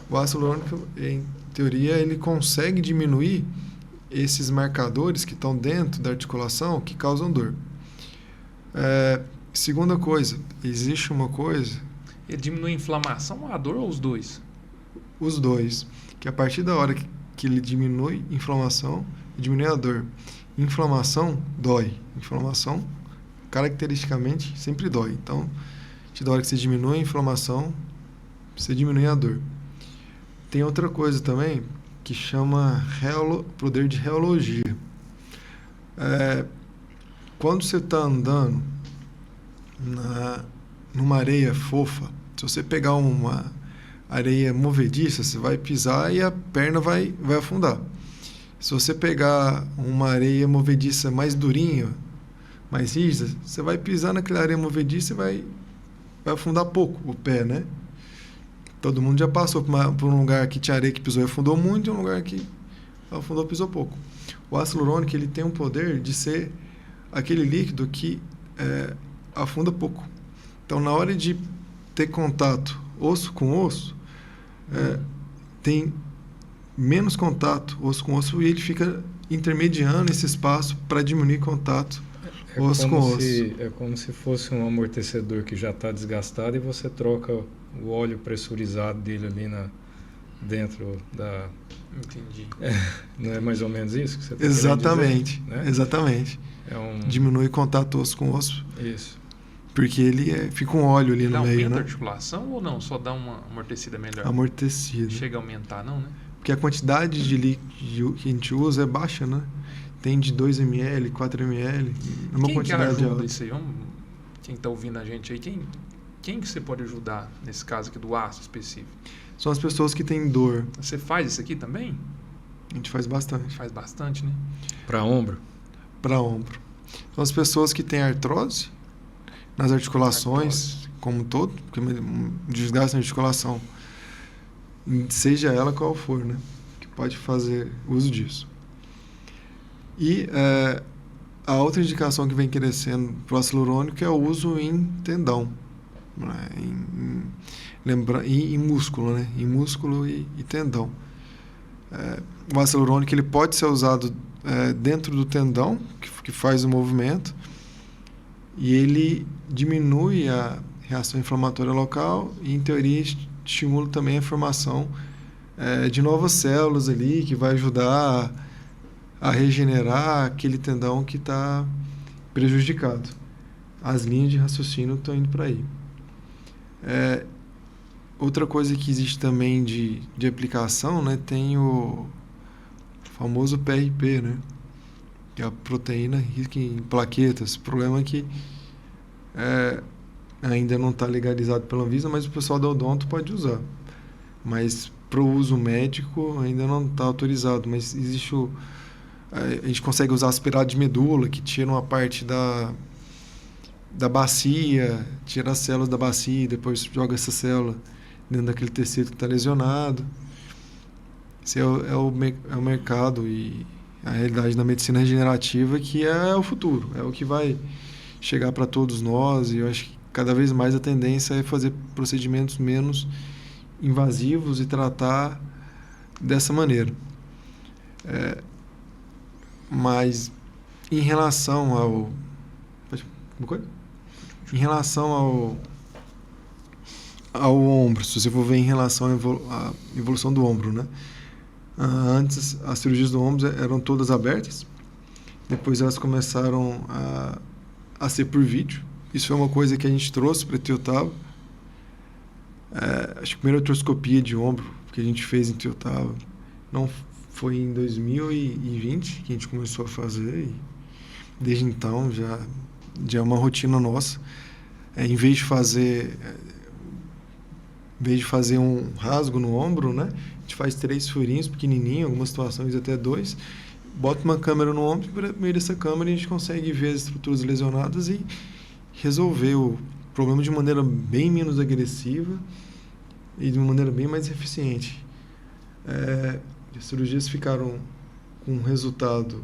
O ácido hialurônico, em teoria, ele consegue diminuir esses marcadores que estão dentro da articulação que causam dor. Segunda coisa, existe uma coisa... Ele diminui a inflamação, a dor ou os dois? Os dois. Que a partir da hora que ele diminui a inflamação, diminui a dor. Inflamação dói. Inflamação, caracteristicamente, sempre dói. Então, a partir da hora que você diminui a inflamação, você diminui a dor. Tem outra coisa também que chama poder de reologia. Quando você está andando numa areia fofa, se você pegar uma areia movediça, você vai pisar e a perna vai afundar. Se você pegar uma areia movediça mais durinha, mais rígida, você vai pisar naquela areia movediça e vai afundar pouco o pé, né? Todo mundo já passou por um lugar que tinha areia que pisou e afundou muito, e um lugar que afundou e pisou pouco. O ácido hialurônico, ele tem um poder de ser aquele líquido que afunda pouco. Então, na hora de ter contato osso com osso, tem menos contato osso com osso e ele fica intermediando esse espaço para diminuir contato osso com osso. É como se fosse um amortecedor que já está desgastado e você troca o óleo pressurizado dele ali dentro da... Entendi. Não é mais ou menos isso que você está Exatamente, querendo dizer, né? Exatamente. Diminui contato osso com osso. Isso. Porque ele fica um óleo ali no meio, né? Aumenta a articulação ou não? Só dá uma amortecida melhor? Amortecida. Chega a aumentar, não, né? Porque a quantidade de líquido que a gente usa é baixa, né? Tem de 2 ml, 4 ml, uma Quem quantidade que ajuda alta. isso aí? Quem está ouvindo a gente aí, quem que você pode ajudar nesse caso aqui do ácido específico? São as pessoas que têm dor. Você faz isso aqui também? A gente faz bastante. Faz bastante, né? Para ombro? Para ombro. São as pessoas que têm artrose nas articulações, como um todo, porque um desgaste na articulação seja ela qual for, né? Que pode fazer uso disso. E a outra indicação que vem crescendo para o ácido hialurônico é o uso em tendão, né? Em músculo, né? Em músculo e tendão. O ácido hialurônico ele pode ser usado dentro do tendão, que faz o movimento, e ele diminui a reação inflamatória local e, em teoria, estimula também a formação de novas células ali, que vai ajudar a regenerar aquele tendão que está prejudicado. As linhas de raciocínio estão indo para aí. Outra coisa que existe também de aplicação, né, tem o famoso PRP, né, que é a proteína rica em plaquetas. O problema é que ainda não está legalizado pela Anvisa, mas o pessoal da odonto pode usar. Mas para o uso médico ainda não está autorizado. Mas existe a gente consegue usar aspirado de medula, que tira uma parte da bacia, tira as células da bacia e depois joga essa célula dentro daquele tecido que está lesionado. Esse é o mercado e a realidade da medicina regenerativa, que é o futuro, é o que vai chegar para todos nós. E eu acho que cada vez mais a tendência é fazer procedimentos menos invasivos e tratar dessa maneira. Mas em relação ao... Em relação ao ombro, se você for ver em relação à evolução do ombro, né? Antes, as cirurgias do ombro eram todas abertas. Depois elas começaram a ser por vídeo. Isso foi uma coisa que a gente trouxe para Ituiutaba. Acho que a primeira artroscopia de ombro que a gente fez em Ituiutaba não foi em 2020 que a gente começou a fazer. E desde então já é uma rotina nossa. Em vez de fazer um rasgo no ombro, né? A gente faz 3 furinhos pequenininhos, algumas situações até 2, bota uma câmera no ombro e por meio dessa câmera a gente consegue ver as estruturas lesionadas e resolver o problema de maneira bem menos agressiva e de uma maneira bem mais eficiente. As cirurgias ficaram com um resultado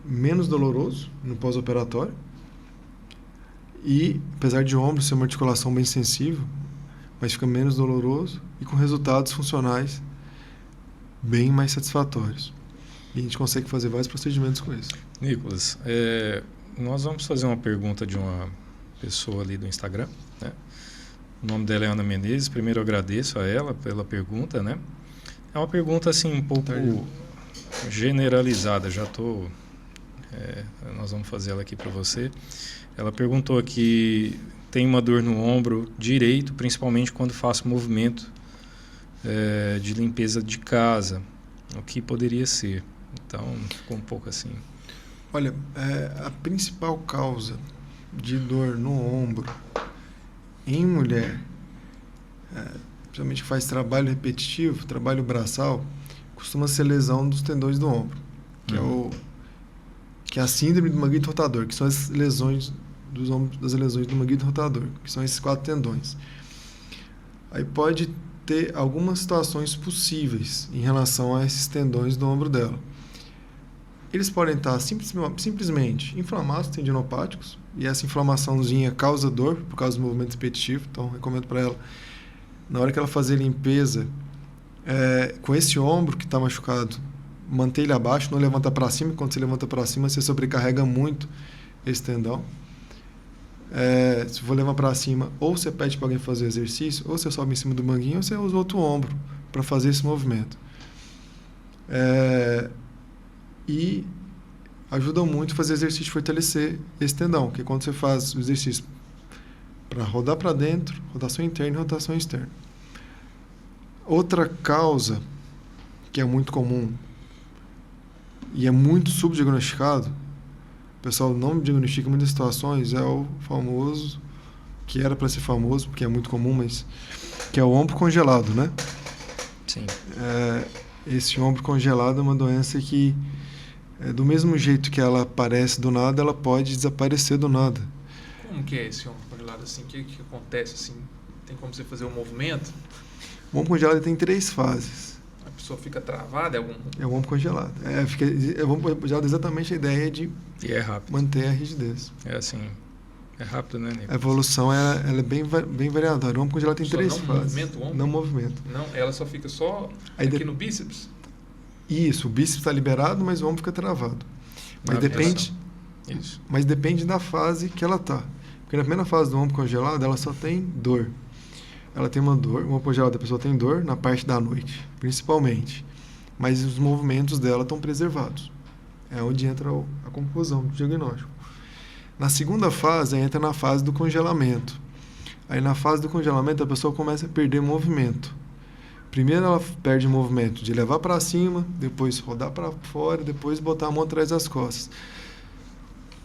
menos doloroso no pós-operatório e, apesar de o ombro ser uma articulação bem sensível, mas fica menos doloroso e com resultados funcionais bem mais satisfatórios. E a gente consegue fazer vários procedimentos com isso. Nicolas, nós vamos fazer uma pergunta de uma pessoa ali do Instagram, né? O nome dela é Ana Menezes. Primeiro eu agradeço a ela pela pergunta, né? É uma pergunta assim um pouco generalizada. Nós vamos fazer ela aqui para você. Ela perguntou aqui: tem uma dor no ombro direito, principalmente quando faço movimento de limpeza de casa. O que poderia ser? Então, ficou um pouco assim. Olha, a principal causa de dor no ombro em mulher, principalmente que faz trabalho repetitivo, trabalho braçal, costuma ser lesão dos tendões do ombro, que é a síndrome do manguito rotador, que são as lesões dos ombros, das lesões do manguito rotador, que são esses 4 tendões. Aí pode ter algumas situações possíveis em relação a esses tendões do ombro dela. Eles podem estar simplesmente inflamados, tendinopáticos, e essa inflamaçãozinha causa dor por causa do movimento repetitivo. Então, recomendo para ela, na hora que ela fazer limpeza, com esse ombro que está machucado, manter ele abaixo, não levantar para cima. Quando você levanta para cima, você sobrecarrega muito esse tendão. Se for levar para cima, ou você pede para alguém fazer exercício, ou você sobe em cima do manguinho, ou você usa outro ombro para fazer esse movimento. E ajuda muito fazer exercício de fortalecer esse tendão, que é quando você faz o exercício para rodar para dentro, rotação interna e rotação externa. Outra causa que é muito comum e é muito subdiagnosticado, o pessoal não diagnostica em muitas situações, é o famoso, que era para ser famoso, porque é muito comum, mas que é o ombro congelado, né? Sim. Esse ombro congelado é uma doença que, do mesmo jeito que ela aparece do nada, ela pode desaparecer do nada. Como que é esse ombro congelado assim? O que acontece assim? Tem como você fazer um movimento? O ombro congelado tem 3 fases. A pessoa fica travada? É o ombro congelado. O ombro congelado é exatamente a ideia de E é rápido. manter a rigidez. É assim, é rápido, né, Nico? A evolução ela é bem variatória. O ombro congelado tem 3 fases. Não movimenta o ombro? Não movimenta. Não, ela só fica só Aí aqui no bíceps? Isso, o bíceps está liberado, mas o ombro fica travado. Mas Isso. Mas depende da fase que ela tá. Porque na primeira fase do ombro congelado, ela só tem dor. Ela tem uma dor, o ombro congelado, a pessoa tem dor na parte da noite, principalmente. Mas os movimentos dela estão preservados. É onde entra a conclusão do diagnóstico. Na segunda fase, entra na fase do congelamento. Aí na fase do congelamento, a pessoa começa a perder movimento. Primeiro ela perde movimento de levar para cima, depois rodar para fora, depois botar a mão atrás das costas.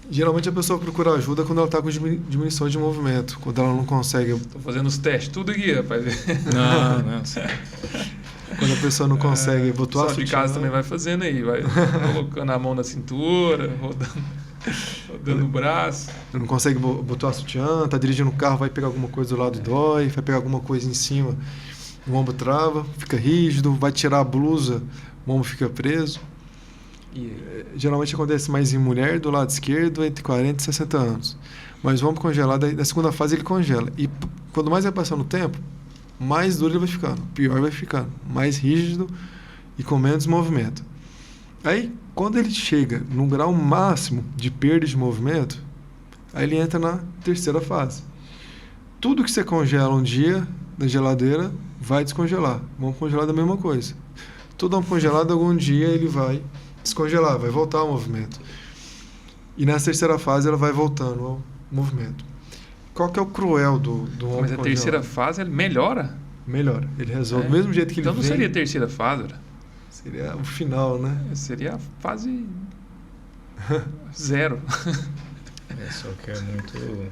Geralmente a pessoa procura ajuda quando ela está com diminuição de movimento, quando ela não consegue. Tô fazendo os testes, tudo aqui, rapaz. Não. Quando a pessoa não consegue botar a só de casa também vai fazendo aí, vai colocando a mão na cintura, rodando o braço. Não consegue botar a sutiã, tá dirigindo o carro, vai pegar alguma coisa do lado, dói, vai pegar alguma coisa em cima, o ombro trava, fica rígido, vai tirar a blusa, o ombro fica preso. Geralmente acontece mais em mulher do lado esquerdo, entre 40 e 60 anos. Mas o ombro congelado, na segunda fase ele congela. E quando mais vai passando o tempo, mais duro ele vai ficando, pior vai ficando, mais rígido e com menos movimento. Aí, quando ele chega no grau máximo de perda de movimento, aí ele entra na terceira fase. Tudo que você congela um dia na geladeira vai descongelar. O ombro congelado é a mesma coisa. Todo ombro congelado, algum dia ele vai descongelar, vai voltar ao movimento. E na terceira fase ela vai voltando ao movimento. Qual que é o cruel do ombro congelado? Mas a terceira fase ele melhora? Melhora. Ele resolve do mesmo jeito que então ele não seria a terceira fase, né? Seria o final, né? Seria a fase 0. Só que é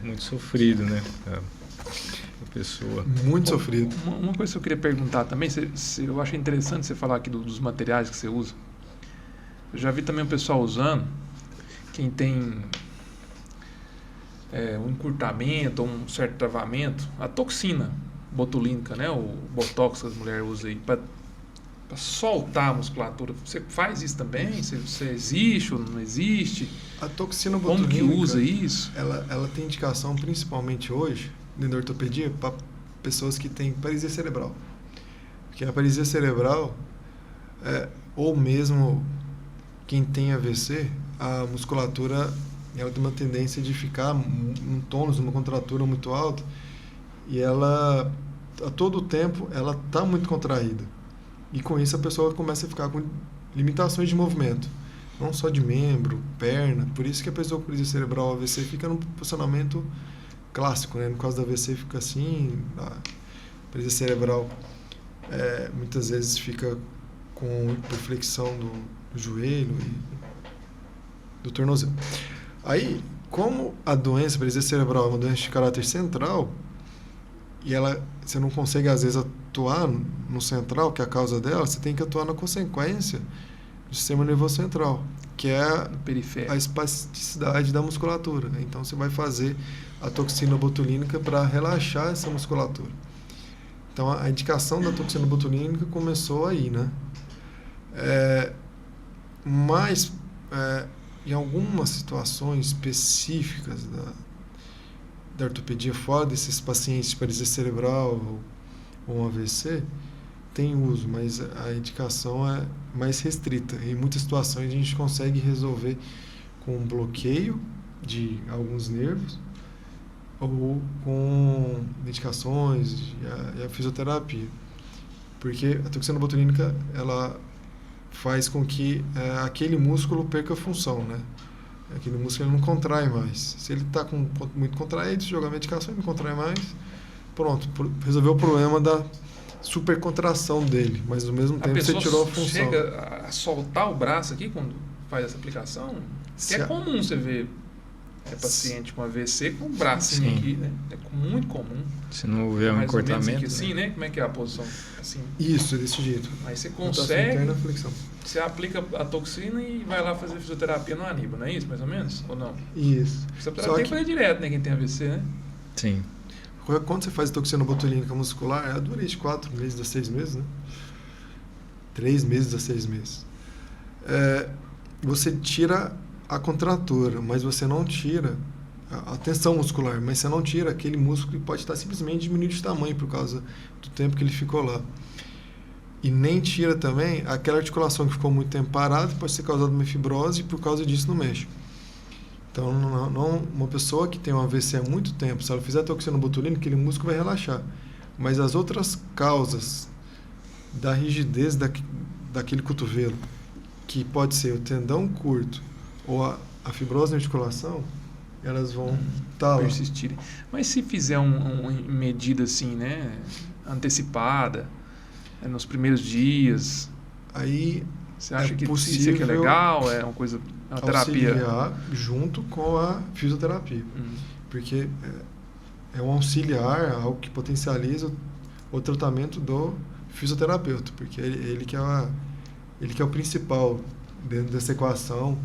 muito sofrido, né? A pessoa. Muito sofrido. Uma coisa que eu queria perguntar também, eu achei interessante você falar aqui dos materiais que você usa. Eu já vi também o pessoal usando, quem tem um encurtamento ou um certo travamento, a toxina botulínica, né? O botox que as mulheres usam aí, para soltar a musculatura. Você faz isso também? Você existe ou não existe? A toxina Como botulínica, que usa isso? Ela tem indicação principalmente hoje, dentro da ortopedia, para pessoas que têm paralisia cerebral. Porque a paralisia cerebral, ou mesmo quem tem AVC, a musculatura ela tem uma tendência de ficar um tônus, uma contratura muito alta, e ela, a todo tempo, ela está muito contraída. E com isso a pessoa começa a ficar com limitações de movimento, não só de membro, perna. Por isso que a pessoa com paralisia cerebral AVC fica num posicionamento clássico, né? No caso da AVC fica assim, a paralisia cerebral muitas vezes fica com hiperflexão do joelho e do tornozelo. Aí, como a doença, a paralisia cerebral, é uma doença de caráter central, e você não consegue, às vezes, atuar no central, que é a causa dela, você tem que atuar na consequência do sistema nervoso central, que é a espasticidade da musculatura. Então, você vai fazer a toxina botulínica para relaxar essa musculatura. Então, a indicação da toxina botulínica começou aí, né? Mas, em algumas situações específicas da ortopedia, fora desses pacientes de paralisia cerebral ou AVC, tem uso, mas a indicação é mais restrita. Em muitas situações a gente consegue resolver com um bloqueio de alguns nervos ou com medicações e a fisioterapia. Porque a toxina botulínica, ela faz com que aquele músculo perca a função, né? Aquele músculo ele não contrai mais. Se ele está muito contraído, se jogar a medicação, ele não contrai mais. Pronto, resolveu o problema da supercontração dele, mas ao mesmo tempo você tirou a função. Chega a soltar o braço aqui quando faz essa aplicação? É comum você ver paciente com AVC com o bracinho aqui, né? É muito comum. Se não houver um encurtamento. Assim, né? Como é que é a posição? Assim. Isso, desse jeito. Aí você consegue, você aplica a toxina e vai lá fazer fisioterapia no aníbal, não é isso, mais ou menos? Ou não? Isso. Fisioterapia tem que fazer direto, né? Quem tem AVC, né? Sim. quando você faz toxina botulínica muscular, ela dura de 4 meses a 6 meses, né? 3 meses a 6 meses. Você tira a contratura, mas você não tira a tensão muscular, mas você não tira aquele músculo que pode estar simplesmente diminuindo de tamanho por causa do tempo que ele ficou lá. E nem tira também aquela articulação que ficou muito tempo parada, pode ser causada uma fibrose e por causa disso não mexe. Então, uma pessoa que tem um AVC há muito tempo, se ela fizer toxina botulínica, aquele músculo vai relaxar. Mas as outras causas da rigidez daquele cotovelo, que pode ser o tendão curto ou a fibrose na articulação, elas vão estar lá. Persistirem. Mas se fizer uma medida assim, né, antecipada, nos primeiros dias, aí você acha que possível isso aqui é legal? É uma coisa, uma terapia? Auxiliar junto com a fisioterapia. Porque é um auxiliar, algo que potencializa o tratamento do fisioterapeuta, porque ele que é o principal dentro dessa equação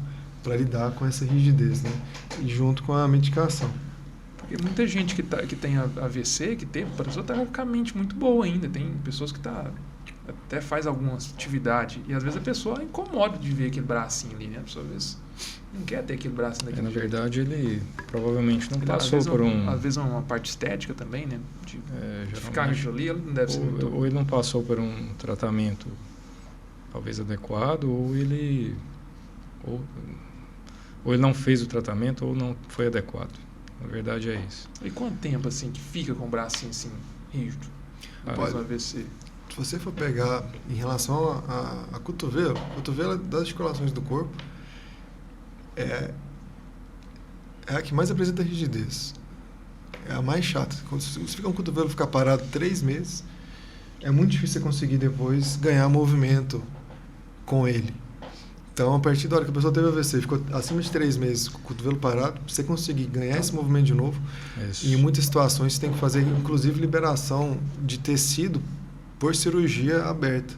para lidar com essa rigidez, né? E junto com a medicação. Porque muita gente que tem AVC, que teve, a pessoa está com a mente muito boa ainda. Tem pessoas que até faz alguma atividade e às vezes a pessoa incomoda de ver aquele bracinho ali, né? A pessoa às vezes não quer ter aquele bracinho daquele Na jeito. verdade, ele provavelmente não passou às vezes, por um... Às vezes uma parte estética também, né? De ficar geralmente, ali, ele não deve ser muito... Ou ele não passou por um tratamento talvez adequado, ou ele não fez o tratamento, ou não foi adequado. Na verdade é isso. E quanto tempo assim que fica com o bracinho assim rígido? Após um AVC? Se você for pegar em relação a cotovelo é das articulações do corpo, é a que mais apresenta rigidez. É a mais chata. Quando você fica um cotovelo ficar parado 3 meses, é muito difícil você conseguir depois ganhar movimento com ele. Então, a partir da hora que a pessoa teve AVC, ficou acima de 3 meses com o cotovelo parado, para você conseguir ganhar esse movimento de novo, em muitas situações você tem que fazer, inclusive, liberação de tecido por cirurgia aberta.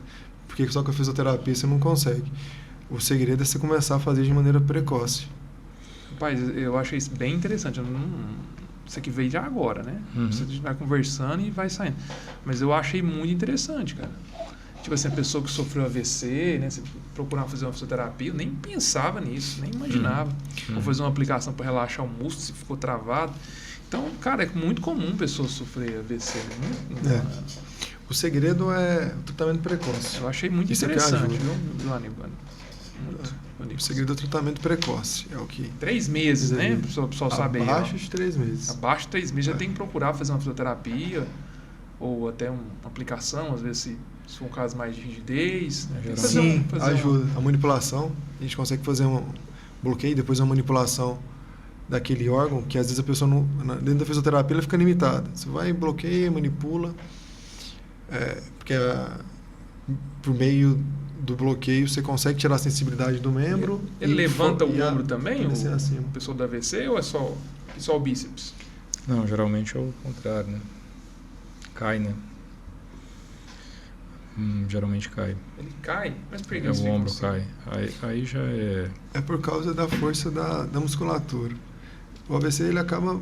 Porque só com a fisioterapia você não consegue. O segredo é você começar a fazer de maneira precoce. Rapaz, eu achei isso bem interessante. Isso aqui veio de agora, né? Você vai conversando e vai saindo. Mas eu achei muito interessante, cara. Tipo assim, a pessoa que sofreu AVC, né? Você procurar fazer uma fisioterapia, eu nem pensava nisso, nem imaginava. Ou fazer uma aplicação para relaxar o músculo se ficou travado. Então, cara, é muito comum pessoas sofrer AVC. O segredo é o tratamento precoce. Eu achei muito interessante, viu, Aníbal? O segredo é o tratamento precoce. É o que... 3 meses, né? Para o pessoal saber. Abaixo de 3 meses. Abaixo de 3 meses já tem que procurar fazer uma fisioterapia ou até uma aplicação, às vezes se for um caso mais de rigidez. Sim, ajuda. A manipulação, a gente consegue fazer um bloqueio, depois uma manipulação daquele órgão, que às vezes a pessoa, dentro da fisioterapia, ela fica limitada. Você vai, bloqueia, manipula, porque por meio do bloqueio você consegue tirar a sensibilidade do membro. Ele levanta o ombro também, o pessoa do AVC, ou é só o bíceps? Não, geralmente é o contrário, né? Cai, né? Geralmente cai. Ele cai? Mas por que o ombro assim? cai. Aí já é... É por causa da força da musculatura. O AVC, ele acaba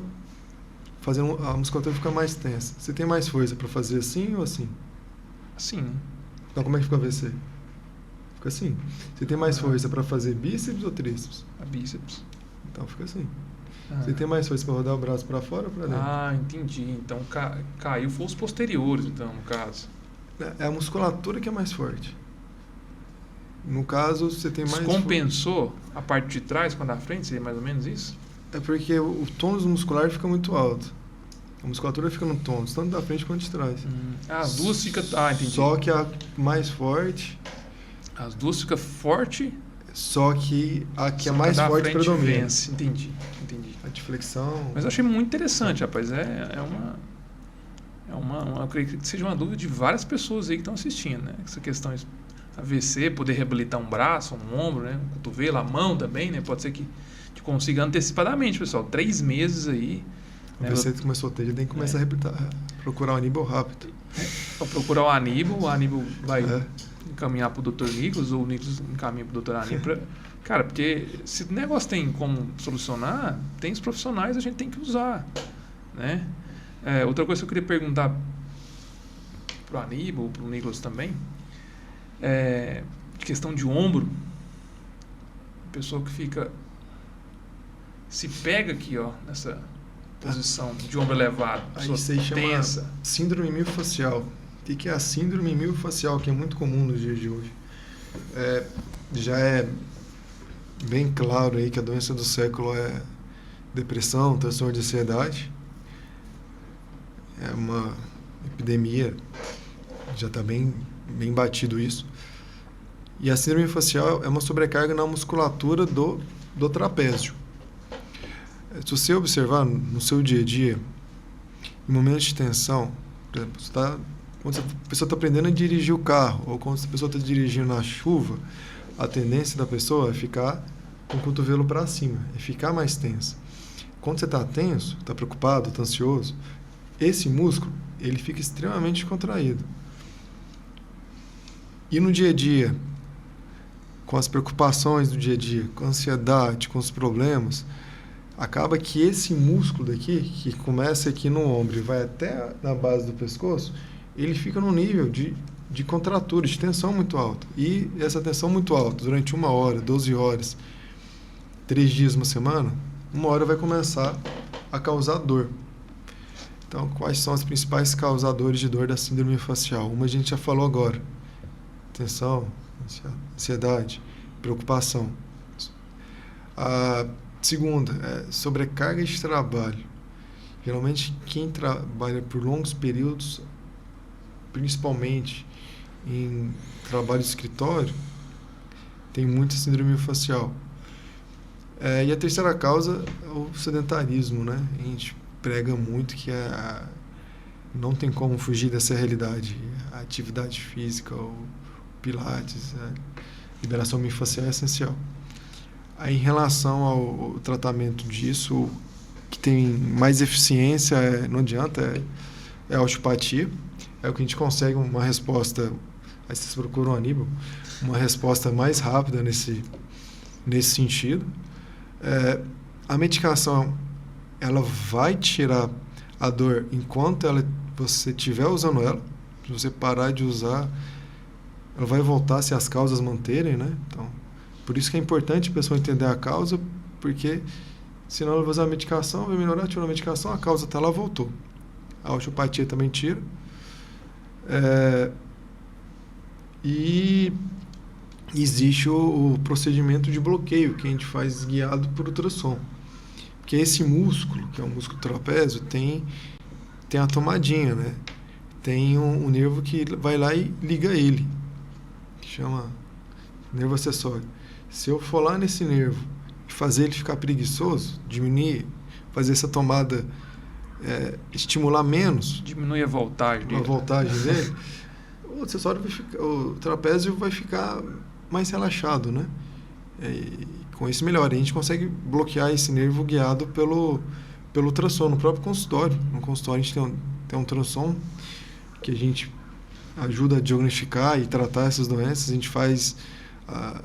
fazendo a musculatura ficar mais tensa. Você tem mais força para fazer assim ou assim? Assim, né? Então, como é que fica o AVC? Fica assim. Você tem mais força para fazer bíceps ou tríceps? A bíceps. Então, fica assim. Você tem mais força para rodar o braço para fora ou para dentro? Ah, entendi. Então, caiu foi os posteriores, então, no caso. É a musculatura que é mais forte. No caso, você tem mais... Compensou a parte de trás com a da frente? Seria mais ou menos isso? É porque o tônus muscular fica muito alto. A musculatura fica no tônus, tanto da frente quanto de trás. As duas ficam... Ah, entendi. Só que a mais forte... As duas ficam forte... Só que a que é mais forte predomina. Vence. Entendi. A de flexão... Mas eu achei muito interessante, rapaz. Eu acredito que seja uma dúvida de várias pessoas aí que estão assistindo, né? Essa questão de AVC, poder reabilitar um braço, um ombro, né? Um cotovelo, a mão também, né? Pode ser que te consiga antecipadamente, pessoal. 3 meses aí. O AVC começou a ter, já tem que começar a procurar o Aníbal rápido. Para procurar o Aníbal vai encaminhar para o Dr. Nicolas, ou o Nicolas encaminha para o Dr. Aníbal. Cara, porque se o negócio tem como solucionar, tem os profissionais, a gente tem que usar, né? Outra coisa que eu queria perguntar pro Aníbal, pro Nicolas também, de questão de ombro, pessoa que fica, se pega aqui, ó, nessa posição de ombro elevado, Aí pessoa você chama tensa. síndrome miofascial. O que é a síndrome miofascial, que é muito comum nos dias de hoje? Já é bem claro aí que a doença do século é depressão, transtorno de ansiedade. É uma epidemia, já está bem batido isso. E a síndrome facial é uma sobrecarga na musculatura do trapézio. Se você observar no seu dia a dia, em momentos de tensão, por exemplo, quando a pessoa está aprendendo a dirigir o carro, ou quando a pessoa está dirigindo na chuva, a tendência da pessoa é ficar com o cotovelo para cima, é ficar mais tensa. Quando você está tenso, está preocupado, está ansioso, esse músculo ele fica extremamente contraído. E no dia a dia, com as preocupações do dia a dia, com a ansiedade, com os problemas, acaba que esse músculo daqui, que começa aqui no ombro e vai até na base do pescoço, ele fica num nível de contratura, de tensão muito alto. E essa tensão muito alta, durante 1 hora, 12 horas, 3 dias, uma semana, 1 hora vai começar a causar dor. Então, quais são os principais causadores de dor da síndrome facial? Uma a gente já falou agora. Tensão, ansiedade, preocupação. A segunda é sobrecarga de trabalho. Geralmente, quem trabalha por longos períodos, principalmente em trabalho de escritório, tem muita síndrome facial. E a terceira causa é o sedentarismo, né? A gente prega muito que não tem como fugir dessa realidade. A atividade física, o pilates, a liberação miofascial é essencial. Aí, em relação ao tratamento disso, que tem mais eficiência, não adianta, é a osteopatia. É o que a gente consegue uma resposta, aí vocês procuram o Aníbal, uma resposta mais rápida nesse sentido. A medicação, ela vai tirar a dor enquanto você estiver usando ela. Se você parar de usar, ela vai voltar se as causas manterem, né? Então, por isso que é importante a pessoa entender a causa, porque senão ela vai usar a medicação, vai melhorar, tirou a medicação, a causa está lá, voltou. A osteopatia também tira. E existe o procedimento de bloqueio, que a gente faz guiado por ultrassom. Porque esse músculo, que é o músculo trapézio, tem a tomadinha, né? Tem um nervo que vai lá e liga ele, que chama nervo acessório. Se eu for lá nesse nervo e fazer ele ficar preguiçoso, diminuir, fazer essa tomada, estimular menos, Diminui a voltagem dele. dele, o acessório o trapézio vai ficar mais relaxado, né? E com isso melhora. A gente consegue bloquear esse nervo guiado pelo ultrassom no próprio consultório. No consultório a gente tem um ultrassom que a gente ajuda a diagnosticar e tratar essas doenças.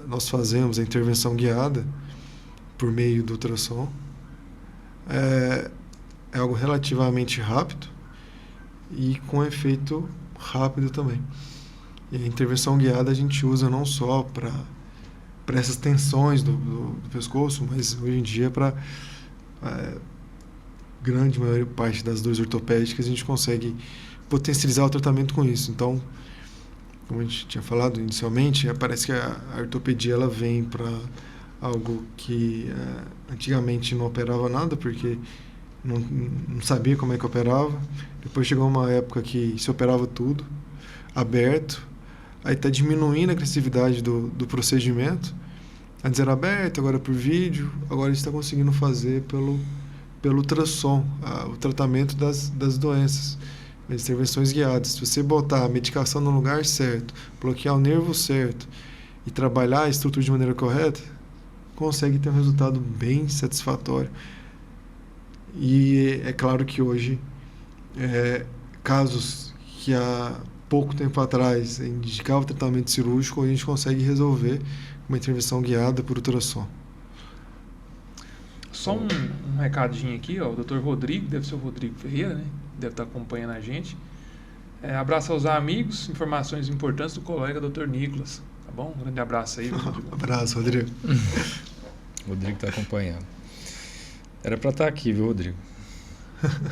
Nós fazemos a intervenção guiada por meio do ultrassom. É algo relativamente rápido e com efeito rápido também. E a intervenção guiada a gente usa não só para essas tensões do pescoço, mas hoje em dia para grande maior parte das dores ortopédicas a gente consegue potencializar o tratamento com isso. Então, como a gente tinha falado inicialmente, parece que a ortopedia ela vem para algo que antigamente não operava nada, porque não sabia como é que operava. Depois chegou uma época que se operava tudo, aberto. Aí está diminuindo a agressividade do procedimento. Antes era aberto, agora por vídeo. Agora a gente está conseguindo fazer pelo ultrassom, o tratamento das doenças, as intervenções guiadas. Se você botar a medicação no lugar certo, bloquear o nervo certo e trabalhar a estrutura de maneira correta, consegue ter um resultado bem satisfatório. E é claro que hoje, casos que há pouco tempo atrás indicava tratamento cirúrgico, a gente consegue resolver com uma intervenção guiada por ultrassom. Só um recadinho aqui, ó, o Dr. Rodrigo, deve ser o Rodrigo Ferreira, né? deve estar acompanhando a gente. Abraço aos amigos, informações importantes do colega Dr. Nicolas. Tá bom? Um grande abraço aí. Abraço, Rodrigo. O Rodrigo está acompanhando. Era para estar aqui, viu, Rodrigo?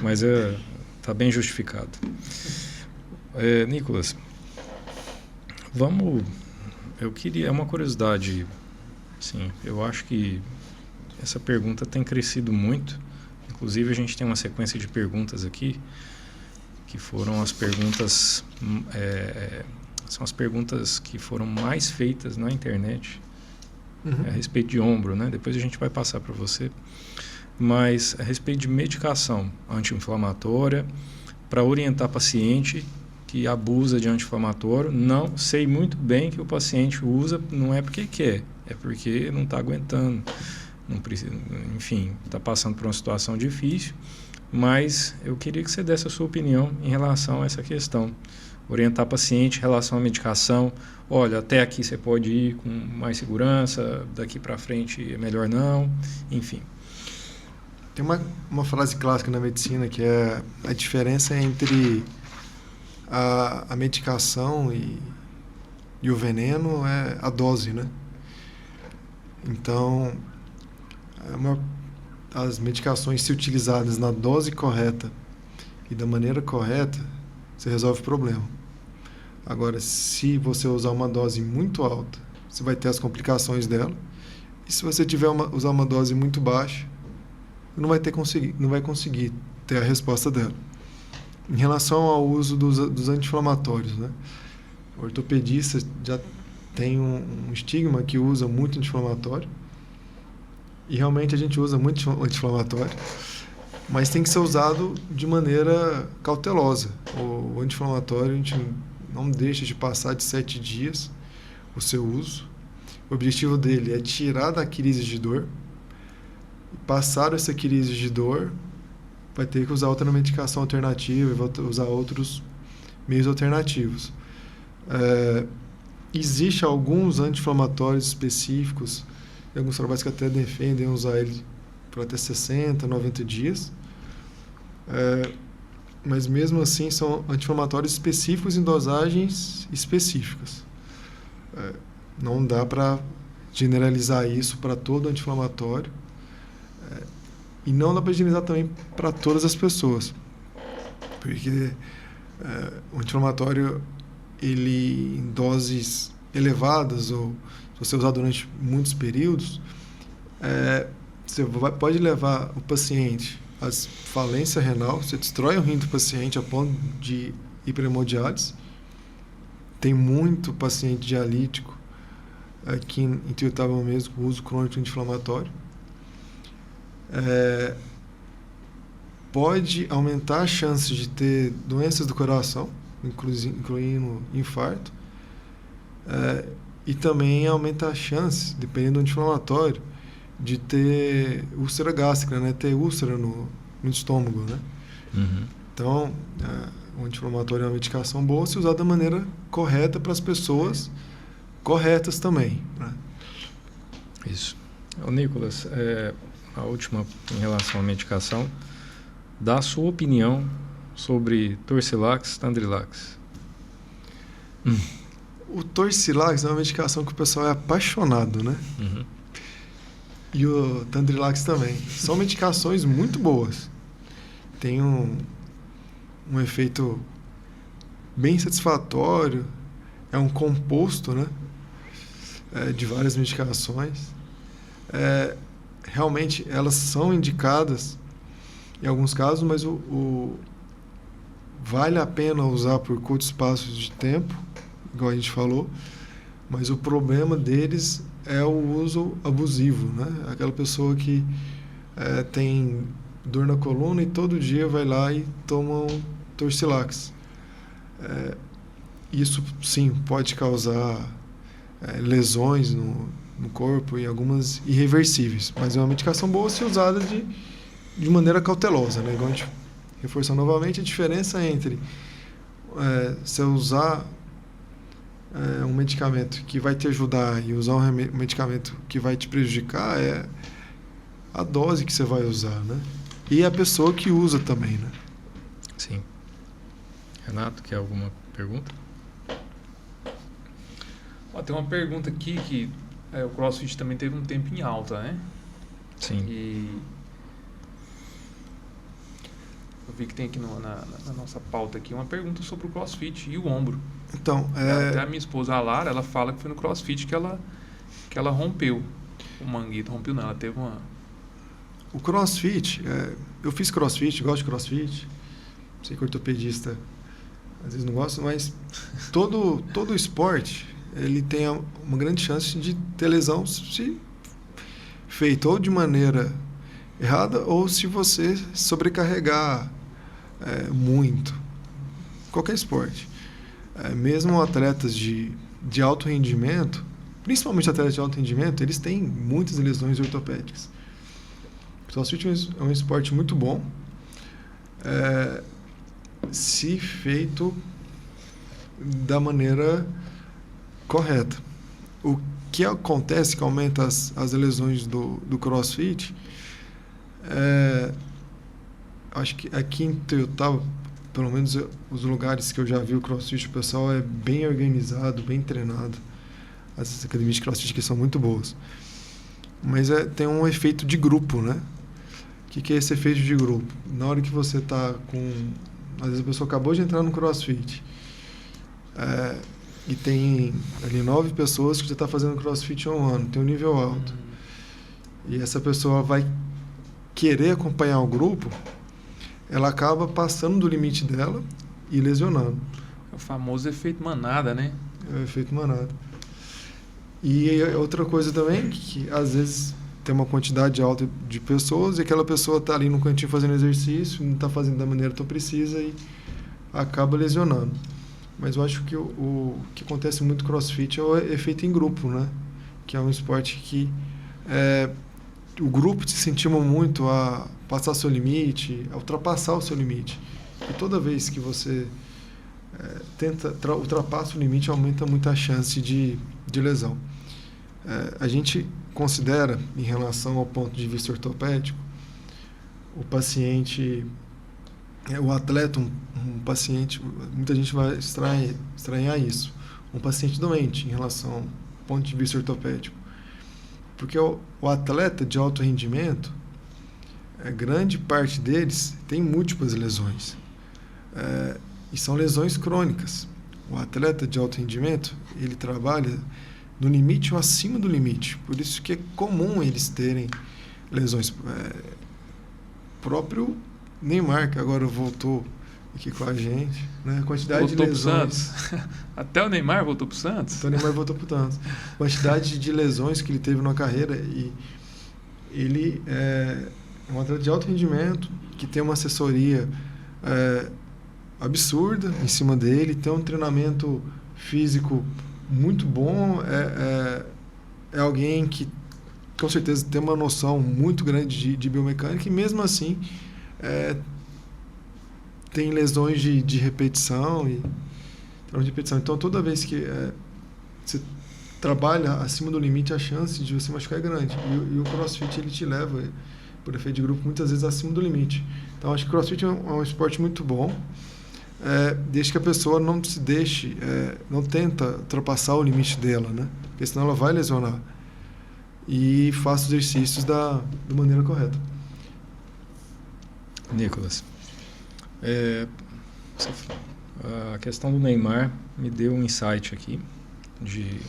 Mas está bem justificado. Nicolas, eu queria, é uma curiosidade, sim, eu acho que essa pergunta tem crescido muito. Inclusive, a gente tem uma sequência de perguntas aqui, que foram as perguntas, são as perguntas que foram mais feitas na internet, a respeito de ombro, né? Depois a gente vai passar para você. Mas a respeito de medicação anti-inflamatória, para orientar paciente que abusa de anti-inflamatório, não sei muito bem que o paciente usa, não é porque quer, é porque não está aguentando, não precisa, enfim, está passando por uma situação difícil, mas eu queria que você desse a sua opinião em relação a essa questão. Orientar paciente em relação à medicação, olha, até aqui você pode ir com mais segurança, daqui para frente é melhor não, enfim. Tem uma frase clássica na medicina que é a diferença entre a medicação e o veneno é a dose, né? Então, as medicações, se utilizadas na dose correta e da maneira correta, você resolve o problema. Agora, se você usar uma dose muito alta, você vai ter as complicações dela. E se você usar uma dose muito baixa, não vai conseguir ter a resposta dela. Em relação ao uso dos anti-inflamatórios, né? O ortopedista já tem um estigma que usa muito anti-inflamatório, e realmente a gente usa muito anti-inflamatório, mas tem que ser usado de maneira cautelosa. O anti-inflamatório, a gente não deixa de passar de 7 dias o seu uso. O objetivo dele é tirar da crise de dor. Passar essa crise de dor, vai ter que usar outra medicação alternativa e vai usar outros meios alternativos. Existe alguns anti-inflamatórios específicos, e alguns trabalhos que até defendem usar ele por até 60, 90 dias. Mas mesmo assim são anti-inflamatórios específicos em dosagens específicas. Não dá para generalizar isso para todo anti-inflamatório. E não dá para generalizar também para todas as pessoas. Porque o anti-inflamatório, ele em doses elevadas, ou se você usar durante muitos períodos, você pode levar o paciente à falência renal, você destrói o rim do paciente a ponto de hiperhemodiálise. Tem muito paciente dialítico aqui em Tuiutaba mesmo, com uso crônico de anti-inflamatório. Pode aumentar a chance de ter doenças do coração, incluindo infarto, e também aumenta a chance, dependendo do anti-inflamatório, de ter úlcera gástrica, né? Ter úlcera no estômago, né? Então, o anti-inflamatório é uma medicação boa se usada da maneira correta para as pessoas corretas também, né? Isso. Nicolas, a última em relação à medicação, dá a sua opinião sobre Torcilax, Tandrilax. O Torcilax é uma medicação que o pessoal é apaixonado, né? E o Tandrilax também. São medicações muito boas. Tem um efeito bem satisfatório. É um composto, né? De várias medicações. Realmente, elas são indicadas em alguns casos, mas vale a pena usar por curtos espaços de tempo, igual a gente falou, mas o problema deles é o uso abusivo, né? Aquela pessoa que tem dor na coluna e todo dia vai lá e toma um Torcilax. Isso, sim, pode causar lesões no corpo e algumas irreversíveis, mas é uma medicação boa se usada de maneira cautelosa, né? Igual a gente reforçou novamente, a diferença entre você usar um medicamento que vai te ajudar e usar um medicamento que vai te prejudicar é a dose que você vai usar, né? E a pessoa que usa também, né? Sim. Renato, quer alguma pergunta? Ó, tem uma pergunta aqui que o CrossFit também teve um tempo em alta, né? Sim. E eu vi que tem aqui na nossa pauta aqui uma pergunta sobre o CrossFit e o ombro. Então, Até a minha esposa, a Lara, ela fala que foi no CrossFit que ela rompeu o manguito. Rompeu não, ela teve uma... o CrossFit, eu fiz CrossFit, gosto de CrossFit. Sei que ortopedista às vezes não gosta, mas todo esporte ele tem uma grande chance de ter lesão se feito ou de maneira errada ou se você sobrecarregar muito. Qualquer esporte. Mesmo atletas de alto rendimento, principalmente atletas de alto rendimento, eles têm muitas lesões ortopédicas. O CrossFit é um esporte muito bom, se feito da maneira correta. O que acontece que aumenta as lesões do CrossFit, acho que aqui em Teutaba, pelo menos os lugares que eu já vi o CrossFit, o pessoal é bem organizado, bem treinado. As academias de CrossFit que são muito boas. Mas tem um efeito de grupo, né? O que é esse efeito de grupo? Na hora que você está com... Às vezes a pessoa acabou de entrar no CrossFit e tem ali 9 pessoas que já está fazendo CrossFit há um ano, tem um nível alto. E essa pessoa vai querer acompanhar o grupo, ela acaba passando do limite dela e lesionando. É o famoso efeito manada, né? É o efeito manada. E outra coisa também, que às vezes tem uma quantidade alta de pessoas e aquela pessoa está ali no cantinho fazendo exercício, não está fazendo da maneira que precisa e acaba lesionando. Mas eu acho que o que acontece muito no CrossFit é o efeito em grupo, né? Que é um esporte que o grupo te incentiva muito a passar seu limite, a ultrapassar o seu limite. E toda vez que você ultrapassa o limite, aumenta muito a chance de lesão. A gente considera, em relação ao ponto de vista ortopédico, o paciente, o atleta, um paciente, muita gente vai estranhar isso, um paciente doente em relação ao ponto de vista ortopédico. Porque o atleta de alto rendimento, grande parte deles tem múltiplas lesões. E são lesões crônicas. O atleta de alto rendimento, ele trabalha no limite ou acima do limite. Por isso que é comum eles terem lesões. Próprio Neymar, que agora voltou aqui com a gente, né? A quantidade voltou de lesões. Pro Santos. Até o Neymar voltou pro Santos? Até o Neymar voltou pro Santos. A quantidade de lesões que ele teve na carreira, e ele é um atleta de alto rendimento, que tem uma assessoria absurda em cima dele, tem um treinamento físico muito bom, é alguém que com certeza tem uma noção muito grande de biomecânica e mesmo assim tem lesões de repetição então toda vez que você trabalha acima do limite, a chance de você machucar é grande, e o CrossFit ele te leva, por efeito de grupo, muitas vezes acima do limite. Então acho que o CrossFit é um esporte muito bom, desde que a pessoa não se deixe, não tenta ultrapassar o limite dela, né? Porque senão ela vai lesionar. E faça os exercícios da maneira correta. Nicolas, a questão do Neymar me deu um insight aqui de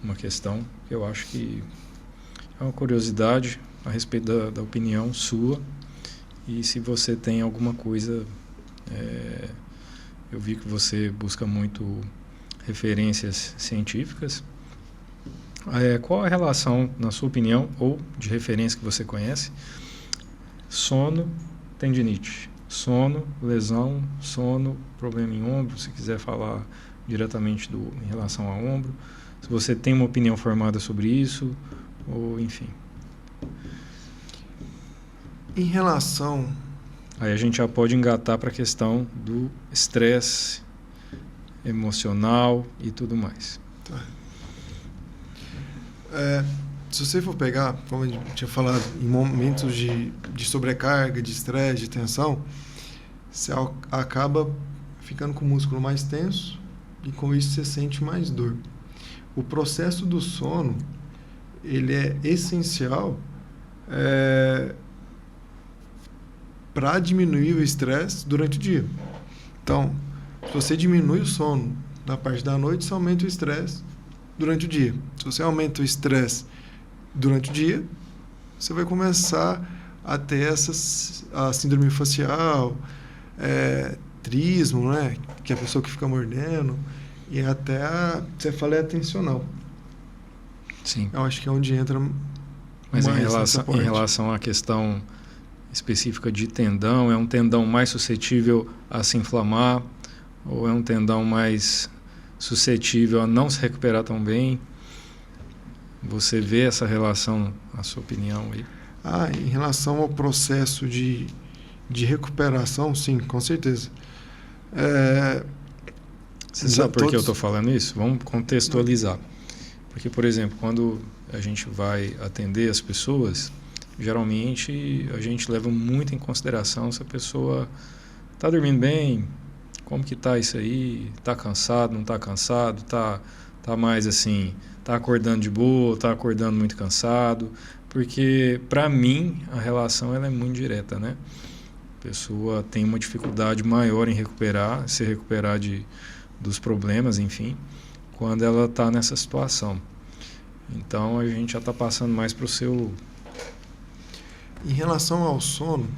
uma questão que eu acho que é uma curiosidade a respeito da opinião sua, e se você tem alguma coisa... eu vi que você busca muito referências científicas. Qual a relação, na sua opinião, ou de referência que você conhece, sono, tendinite, sono, lesão, sono, problema em ombro, se quiser falar diretamente em relação ao ombro, se você tem uma opinião formada sobre isso, ou enfim. Em relação... Aí a gente já pode engatar para a questão do estresse emocional e tudo mais. Tá. Se você for pegar, como a gente tinha falado, em momentos de sobrecarga, de estresse, de tensão, você acaba ficando com o músculo mais tenso e com isso você sente mais dor. O processo do sono, ele é essencial para diminuir o estresse durante o dia. Então, se você diminui o sono na parte da noite, você aumenta o estresse durante o dia. Se você aumenta o estresse durante o dia, você vai começar a ter a síndrome facial, trismo, né? Que é a pessoa que fica mordendo, e até a cefaleia atencional. Sim. Eu acho que é onde entra. Mas em relação à questão específica de tendão, é um tendão mais suscetível a se inflamar ou é um tendão mais suscetível a não se recuperar tão bem? Você vê essa relação, a sua opinião aí? Em relação ao processo de recuperação, sim, com certeza. Você sabe por que eu estou falando isso? Vamos contextualizar. Porque, por exemplo, quando a gente vai atender as pessoas, geralmente a gente leva muito em consideração se a pessoa está dormindo bem, como que está isso aí, está cansado, não está cansado, tá mais assim, está acordando de boa, está acordando muito cansado, porque para mim a relação ela é muito direta, né? A pessoa tem uma dificuldade maior em se recuperar dos problemas, enfim, quando ela está nessa situação. Então a gente já está passando mais para o seu... Em relação ao sono,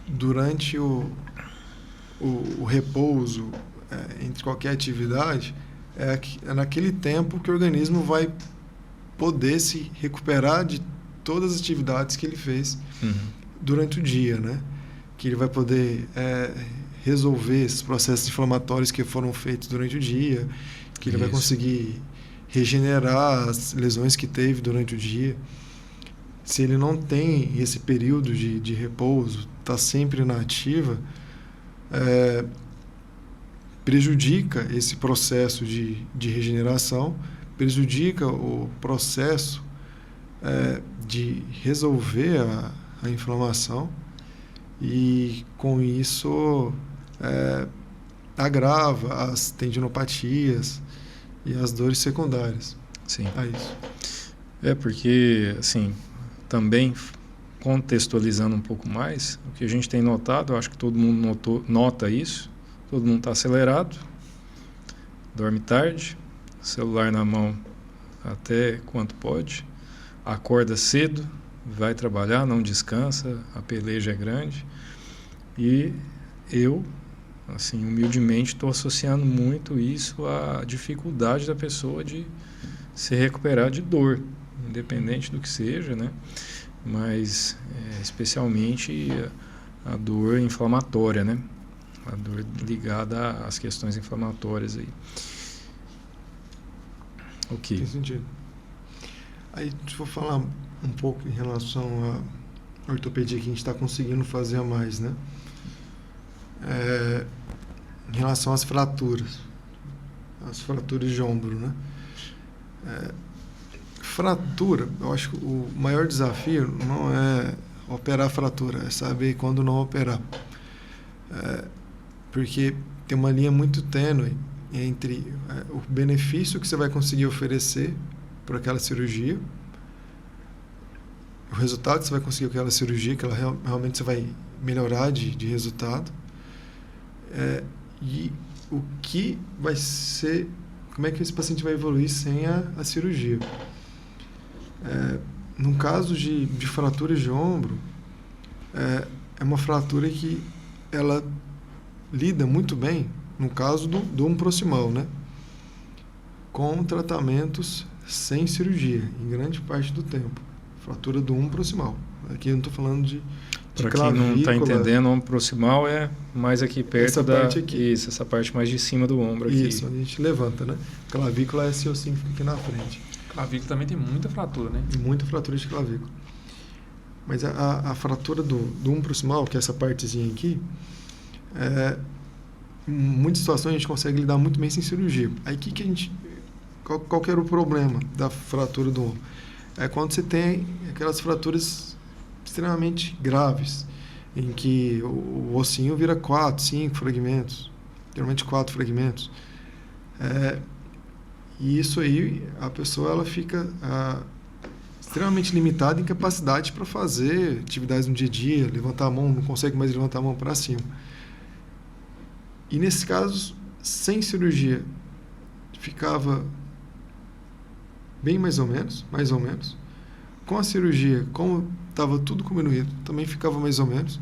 durante o repouso, entre qualquer atividade, é naquele tempo que o organismo vai poder se recuperar de todas as atividades que ele fez durante o dia, né? Que ele vai poder resolver esses processos inflamatórios que foram feitos durante o dia, que ele vai conseguir regenerar as lesões que teve durante o dia. Se ele não tem esse período de repouso, está sempre na ativa, prejudica esse processo de regeneração, prejudica o processo de resolver a inflamação e, com isso, agrava as tendinopatias e as dores secundárias. Sim. É isso. Porque, assim, também contextualizando um pouco mais, o que a gente tem notado, eu acho que todo mundo nota isso, todo mundo está acelerado, dorme tarde, celular na mão até quanto pode, acorda cedo, vai trabalhar, não descansa, a peleja é grande. E eu, assim, humildemente, estou associando muito isso à dificuldade da pessoa de se recuperar de dor, independente do que seja, né? Mas especialmente a dor inflamatória, né? A dor ligada às questões inflamatórias aí. Ok. Tem sentido. Aí, deixa eu falar um pouco em relação à ortopedia que a gente está conseguindo fazer a mais, né? Em relação às fraturas de ombro, né? Fratura, eu acho que o maior desafio não é operar a fratura, é saber quando não operar. Porque tem uma linha muito tênue entre o benefício que você vai conseguir oferecer por aquela cirurgia, o resultado que você vai conseguir com aquela cirurgia, que ela realmente você vai melhorar de resultado, e o que vai ser, como é que esse paciente vai evoluir sem a cirurgia. No caso de fraturas de ombro, é uma fratura que ela lida muito bem, no caso do ombro proximal, né? Com tratamentos sem cirurgia, em grande parte do tempo. Fratura do ombro proximal. Aqui eu não estou falando de Para quem não está entendendo, o ombro proximal é mais aqui perto essa parte aqui. Isso, essa parte mais de cima do ombro aqui. Isso, onde a gente levanta, né? Clavícula é esse ossinho que fica aqui na frente. Clavícula também tem muita fratura, né? E muita fratura de clavícula. Mas a fratura do ombro proximal, que é essa partezinha aqui, em muitas situações a gente consegue lidar muito bem sem cirurgia. Aí qual que era o problema da fratura do ombro? É quando você tem aquelas fraturas extremamente graves, em que o ossinho vira 4, 5 fragmentos, geralmente 4 fragmentos. E isso aí, a pessoa ela fica extremamente limitada em capacidade para fazer atividades no dia a dia, levantar a mão, não consegue mais levantar a mão para cima. E nesses casos, sem cirurgia, ficava bem mais ou menos. Com a cirurgia, como estava tudo diminuído, também ficava mais ou menos.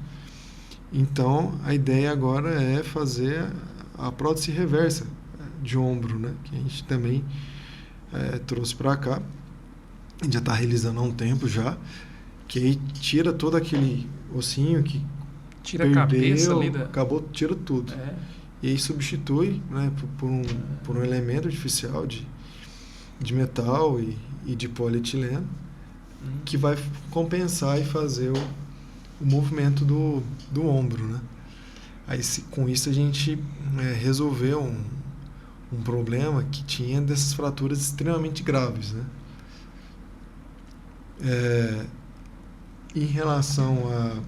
Então, a ideia agora é fazer a prótese reversa de ombro, né? Que a gente também trouxe para cá. A gente já está realizando há um tempo já, que aí tira todo aquele ossinho que tira perdeu, a cabeça ali acabou, tira tudo. E aí substitui, né, por um elemento artificial de metal e de polietileno, que vai compensar e fazer o movimento do ombro, né? Aí com isso a gente resolveu um problema que tinha dessas fraturas extremamente graves, né? Em relação a...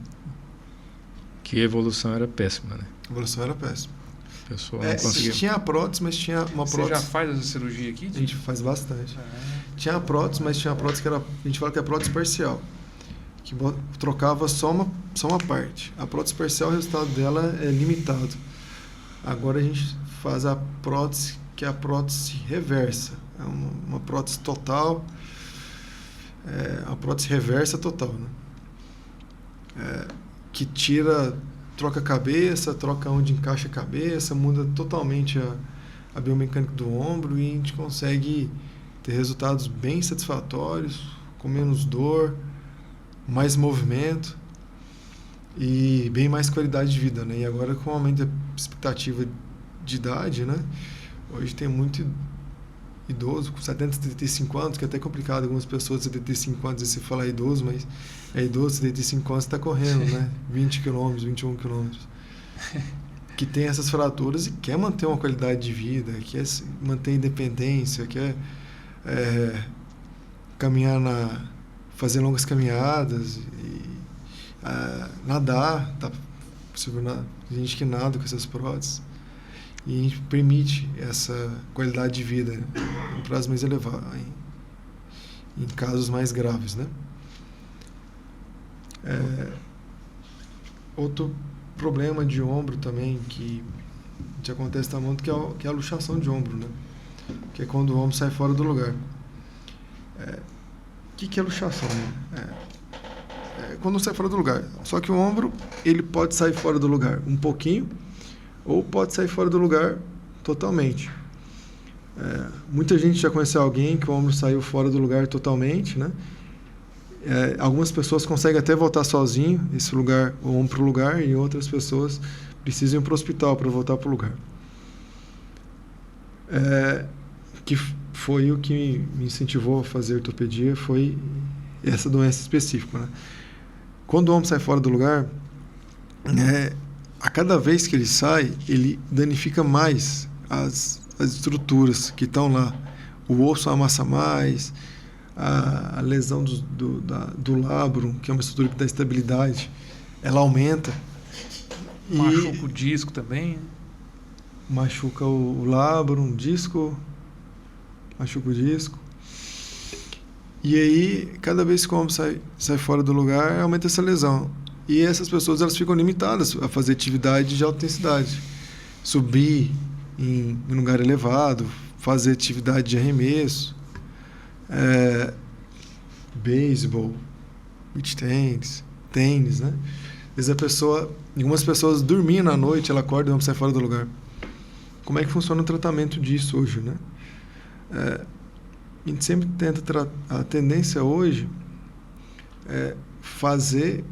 Que a evolução era péssima, né? A evolução era péssima. O pessoal não conseguia. Tinha a prótese, mas tinha uma prótese... Você já faz essa cirurgia aqui? A gente faz bastante. Tinha a prótese, mas tinha a prótese que era... A gente fala que é a prótese parcial, que trocava só uma parte. A prótese parcial, o resultado dela é limitado. Agora a gente faz a prótese, que é a prótese reversa. É uma prótese total... a prótese reversa total, né? Que troca a cabeça, troca onde encaixa a cabeça, muda totalmente a biomecânica do ombro e a gente consegue ter resultados bem satisfatórios, com menos dor, mais movimento e bem mais qualidade de vida, né? E agora com o aumento da expectativa de idade, né? Hoje tem muito idoso, com 70, 75 anos, que é até complicado algumas pessoas de 75 anos se falar idoso, mas é idoso, 75 anos está correndo, né? 20 km, 21 km. Que tem essas fraturas e quer manter uma qualidade de vida, quer manter independência, quer caminhar fazer longas caminhadas e nadar, tá possível a gente que nada com essas próteses. E a gente permite essa qualidade de vida em prazo mais elevado, em casos mais graves, né? Outro problema de ombro também que acontece muito, que é a luxação de ombro, né? Que é quando o ombro sai fora do lugar. O que é luxação, né? Quando sai fora do lugar. Só que o ombro, ele pode sair fora do lugar um pouquinho, ou pode sair fora do lugar totalmente. Muita gente já conheceu alguém que o ombro saiu fora do lugar totalmente, né? Algumas pessoas conseguem até voltar sozinho, o ombro para o lugar, e outras pessoas precisam ir para o hospital para voltar para o lugar. Que foi o que me incentivou a fazer ortopedia, foi essa doença específica, né? Quando o ombro sai fora do lugar, a cada vez que ele sai, ele danifica mais as estruturas que estão lá. O osso amassa mais, a lesão do labrum, que é uma estrutura que dá estabilidade, ela aumenta. Machuca o disco também. Machuca o labrum, machuca o disco. E aí, cada vez que o ombro sai fora do lugar, aumenta essa lesão. E essas pessoas, elas ficam limitadas a fazer atividade de alta intensidade. Subir em lugar elevado, fazer atividade de arremesso, beisebol, beach tênis, né? Às vezes algumas pessoas dormindo à noite, ela acorda e o ombro sai fora do lugar. Como é que funciona o tratamento disso hoje, né? A gente sempre tenta a tendência hoje é fazer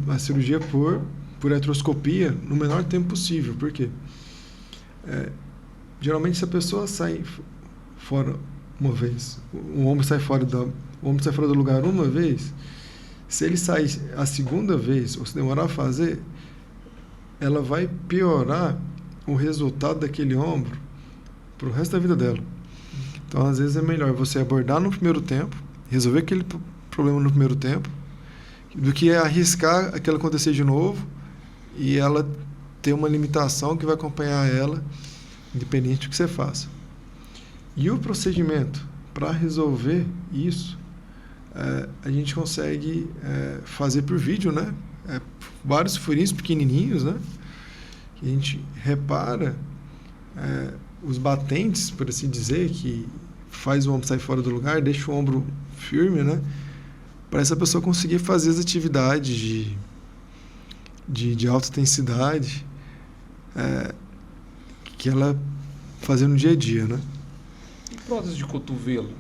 a cirurgia por artroscopia no menor tempo possível. Por quê? Geralmente, se a pessoa sai fora uma vez, o ombro sai fora do lugar uma vez, se ele sair a segunda vez, ou se demorar a fazer, ela vai piorar o resultado daquele ombro para o resto da vida dela. Então, às vezes, é melhor você abordar no primeiro tempo, resolver aquele problema no primeiro tempo, do que arriscar aquilo acontecer de novo e ela ter uma limitação que vai acompanhar ela, independente do que você faça. E o procedimento para resolver isso, a gente consegue fazer por vídeo, né? Vários furinhos pequenininhos, né? Que a gente repara os batentes, por assim dizer, que faz o ombro sair fora do lugar, deixa o ombro firme, né? Para essa pessoa conseguir fazer as atividades de alta intensidade que ela faz no dia a dia, né? E prótese de cotovelo?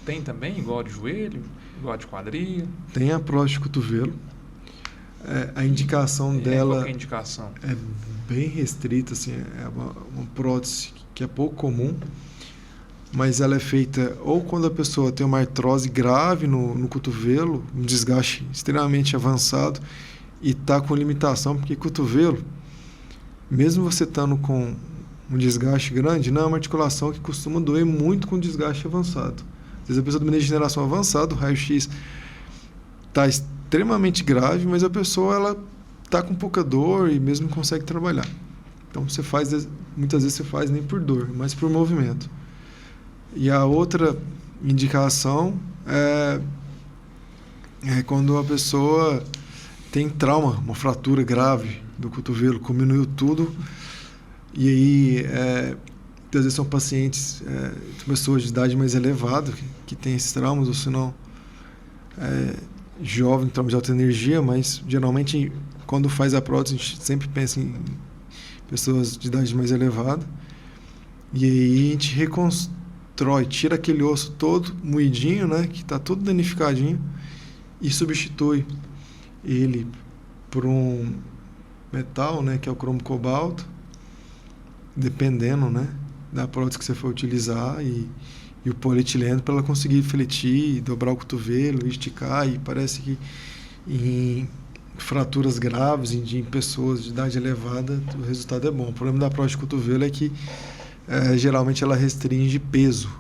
Tem também, igual a de joelho, igual a de quadril? Tem a prótese de cotovelo. A indicação dela qual que é a indicação? é bem restrita, assim, é uma prótese que é pouco comum, mas ela é feita ou quando a pessoa tem uma artrose grave no cotovelo, um desgaste extremamente avançado e está com limitação, porque cotovelo, mesmo você estando com um desgaste grande, não é uma articulação que costuma doer muito com desgaste avançado. Às vezes a pessoa tem uma degeneração avançada, o raio-x está extremamente grave, mas a pessoa ela está com pouca dor e mesmo não consegue trabalhar. Então você faz, muitas vezes você faz nem por dor, mas por movimento. E a outra indicação é quando a pessoa tem trauma, uma fratura grave do cotovelo, diminuiu tudo, e aí às vezes são pacientes, pessoas de idade mais elevada que têm esses traumas, ou se não jovem, trauma de alta energia, mas geralmente quando faz a prótese a gente sempre pensa em pessoas de idade mais elevada, e aí a gente reconstrói, tira aquele osso todo moidinho, né, que está todo danificadinho, e substitui ele por um metal, né, que é o cromo cobalto, dependendo, né, da prótese que você for utilizar, e o polietileno para ela conseguir fletir, dobrar o cotovelo, esticar, e parece que em fraturas graves em pessoas de idade elevada o resultado é bom. O problema da prótese de cotovelo é que geralmente ela restringe peso.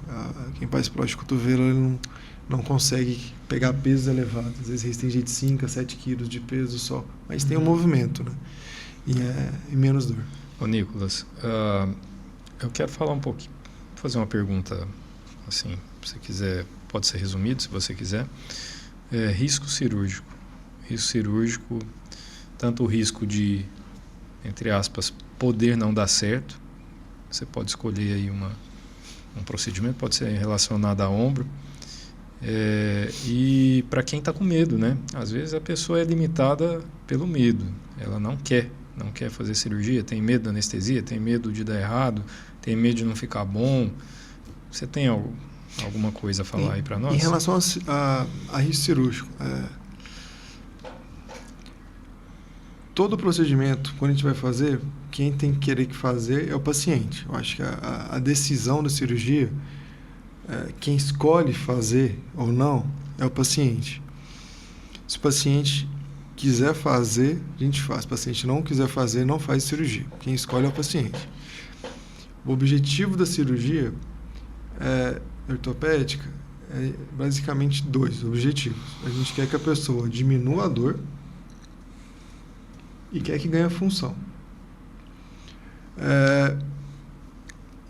Quem faz prótese de cotovelo ele não consegue pegar pesos elevados, às vezes restringe de 5 a 7 quilos de peso só, mas tem um movimento, né? E menos dor. Ô Nicolas, eu quero falar um pouquinho, fazer uma pergunta assim, se você quiser, pode ser resumido, se você quiser. Risco cirúrgico. Risco cirúrgico, tanto o risco de, entre aspas, poder não dar certo. Você pode escolher aí um procedimento, pode ser relacionado a ombro. E para quem está com medo, né? Às vezes a pessoa é limitada pelo medo. Ela não quer fazer cirurgia, tem medo da anestesia, tem medo de dar errado, tem medo de não ficar bom. Você tem alguma coisa a falar aí para nós? Em relação a risco cirúrgico, todo procedimento, quando a gente vai fazer, quem tem que querer fazer é o paciente. Eu acho que a decisão da cirurgia, quem escolhe fazer ou não, é o paciente. Se o paciente quiser fazer, a gente faz. Se o paciente não quiser fazer, não faz cirurgia. Quem escolhe é o paciente. O objetivo da cirurgia ortopédica é basicamente 2 objetivos. A gente quer que a pessoa diminua a dor e quer que ganhe a função.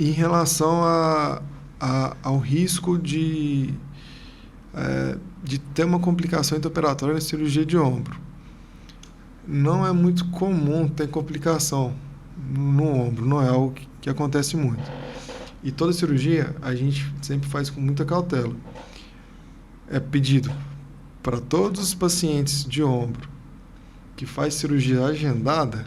Em relação ao risco de ter uma complicação intraoperatória na cirurgia de ombro, não é muito comum ter complicação no ombro, não é algo que acontece muito. E toda cirurgia a gente sempre faz com muita cautela. É pedido para todos os pacientes de ombro que faz cirurgia agendada,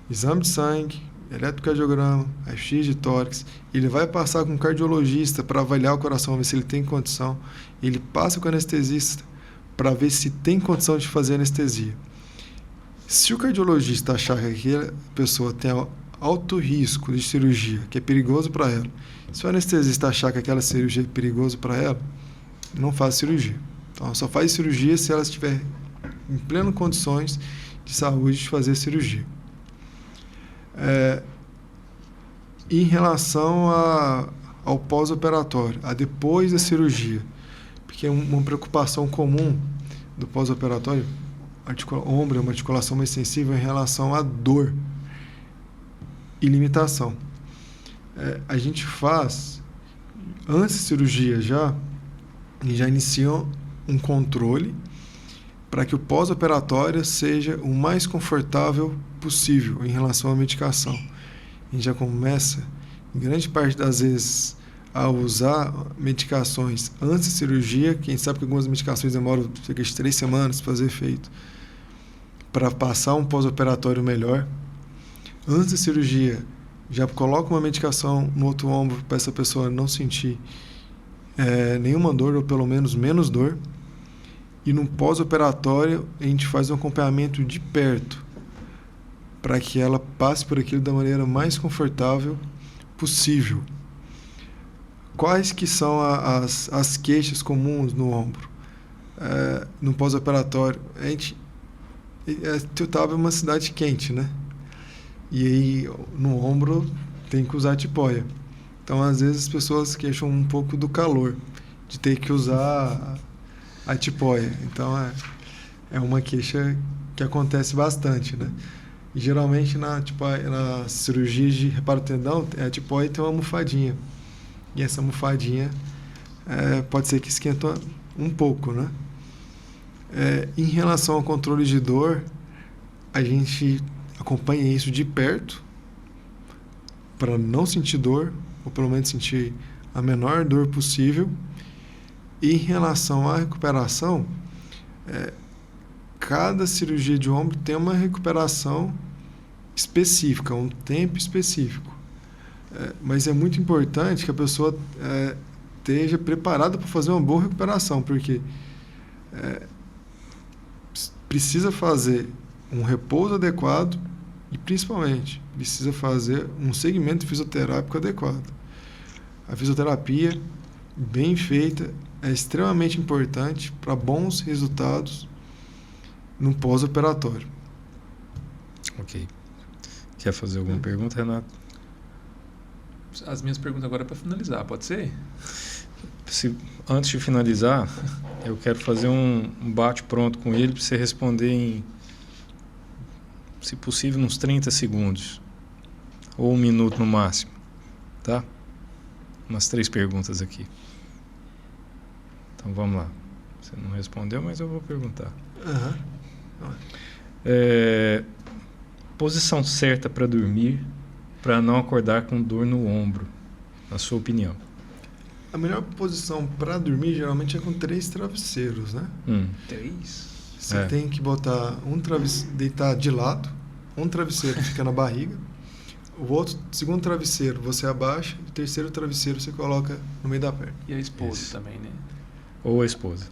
exame de sangue, eletrocardiograma, raio-x de tórax, ele vai passar com um cardiologista para avaliar o coração, ver se ele tem condição, ele passa com o anestesista para ver se tem condição de fazer anestesia. Se o cardiologista achar que aquela pessoa tem alto risco de cirurgia, que é perigoso para ela, se o anestesista achar que aquela cirurgia é perigosa para ela, não faz cirurgia. Então, só faz cirurgia se ela estiver em plenas condições de saúde de fazer cirurgia. Em relação ao pós-operatório, a depois da cirurgia, porque uma preocupação comum do pós-operatório, ombro é uma articulação mais sensível em relação à dor e limitação. A gente faz, antes da cirurgia já inicia um controle para que o pós-operatório seja o mais confortável possível em relação à medicação. A gente já começa, em grande parte das vezes, a usar medicações antes da cirurgia, que a gente sabe que algumas medicações demoram cerca de 3 semanas para fazer efeito, para passar um pós-operatório melhor. Antes da cirurgia, já coloca uma medicação no outro ombro para essa pessoa não sentir nenhuma dor, ou pelo menos menos dor. E no pós-operatório, a gente faz um acompanhamento de perto, para que ela passe por aquilo da maneira mais confortável possível. Quais que são as queixas comuns no ombro? No pós-operatório, Tuiutaba é uma cidade quente, né? E aí, no ombro, tem que usar tipóia. Então, às vezes, as pessoas queixam um pouco do calor, de ter que usar a tipóia. Então, é uma queixa que acontece bastante, né? E, geralmente, na cirurgia de reparo tendão, a tipóia tem uma almofadinha. E essa almofadinha pode ser que esquenta um pouco, né? Em relação ao controle de dor, a gente acompanha isso de perto para não sentir dor, ou pelo menos sentir a menor dor possível. E em relação à recuperação, cada cirurgia de ombro tem uma recuperação específica, um tempo específico. Mas é muito importante que a pessoa esteja preparada para fazer uma boa recuperação, porque precisa fazer um repouso adequado e, principalmente, precisa fazer um segmento fisioterápico adequado. A fisioterapia bem feita é extremamente importante para bons resultados no pós-operatório. Ok. Quer fazer alguma pergunta, Renato? As minhas perguntas agora é para finalizar, pode ser? Antes de finalizar, eu quero fazer um bate-pronto com ele para você responder em, se possível, uns 30 segundos. Ou 1 minuto no máximo. Tá? Umas 3 perguntas aqui. Então vamos lá. Você não respondeu, mas eu vou perguntar. Posição certa para dormir, para não acordar com dor no ombro, na sua opinião? A melhor posição para dormir geralmente é com 3 travesseiros, né? 3? Você tem que botar deitar de lado, um travesseiro fica na barriga, o segundo travesseiro você abaixa, o terceiro travesseiro você coloca no meio da perna. E a esposa também, né? Ou a esposa.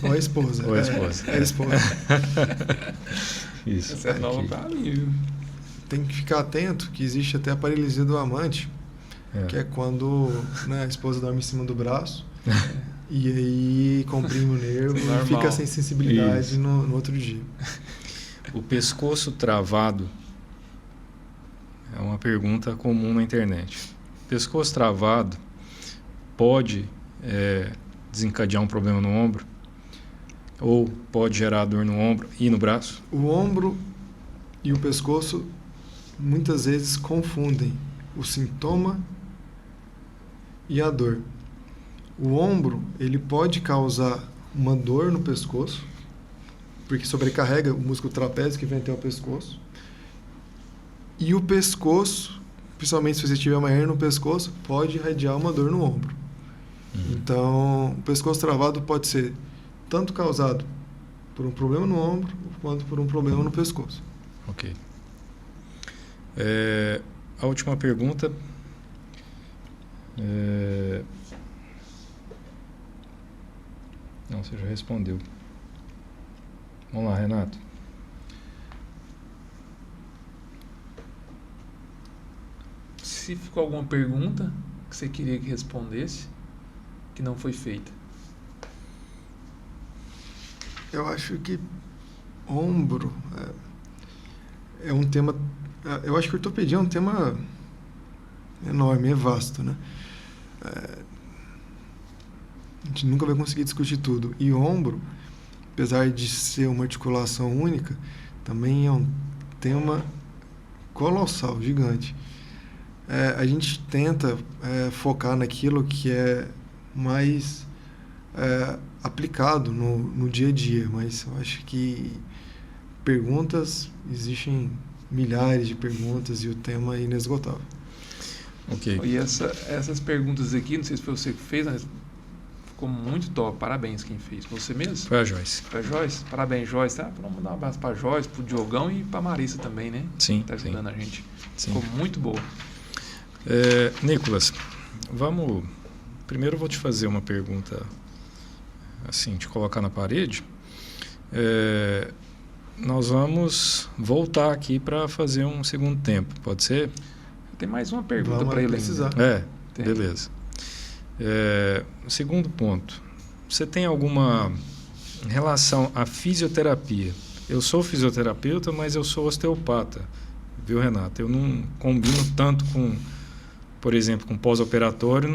Ou a esposa. Ou a esposa. É a esposa. Isso. Essa é nova para mim, viu? Tem que ficar atento que existe até a paralisia do amante, que é quando a esposa dorme em cima do braço e aí comprime o nervo e fica sem sensibilidade no outro dia. O pescoço travado é uma pergunta comum na internet. Pescoço travado pode desencadear um problema no ombro? Ou pode gerar dor no ombro e no braço? O ombro e o pescoço muitas vezes confundem o sintoma e a dor. O ombro, ele pode causar uma dor no pescoço, porque sobrecarrega o músculo trapézio que vem até o pescoço. E o pescoço, principalmente se você tiver uma hernia no pescoço, pode irradiar uma dor no ombro. Então, o pescoço travado pode ser tanto causado por um problema no ombro, quanto por um problema no pescoço. Ok. A última pergunta. Não, você já respondeu. Vamos lá, Renato. Se ficou alguma pergunta que você queria que respondesse, que não foi feita. Eu acho que ombro é um tema... Eu acho que ortopedia é um tema enorme, é vasto, né? A gente nunca vai conseguir discutir tudo. E ombro apesar de ser uma articulação única, também é um tema colossal, gigante. A gente tenta focar naquilo que é mais aplicado no dia a dia, mas eu acho que perguntas, existem milhares de perguntas e o tema é inesgotável. Ok. E essas perguntas aqui, não sei se foi você que fez, mas ficou muito top. Parabéns quem fez. Você mesmo? Foi a Joyce. Foi a Joyce? Parabéns, Joyce. Tá? Vamos mandar um abraço pra Joyce, pro Diogão e pra Marissa também, né? Sim. Tá ajudando a gente. Sim. Ficou muito boa. Nicolas, primeiro eu vou te fazer uma pergunta, assim, te colocar na parede. Nós vamos voltar aqui para fazer um segundo tempo, pode ser? Tem mais uma pergunta para ele precisar. Tem. Beleza. Segundo ponto, você tem alguma relação à fisioterapia? Eu sou fisioterapeuta, mas eu sou osteopata, viu, Renato? Eu não combino tanto com, por exemplo, com pós-operatório,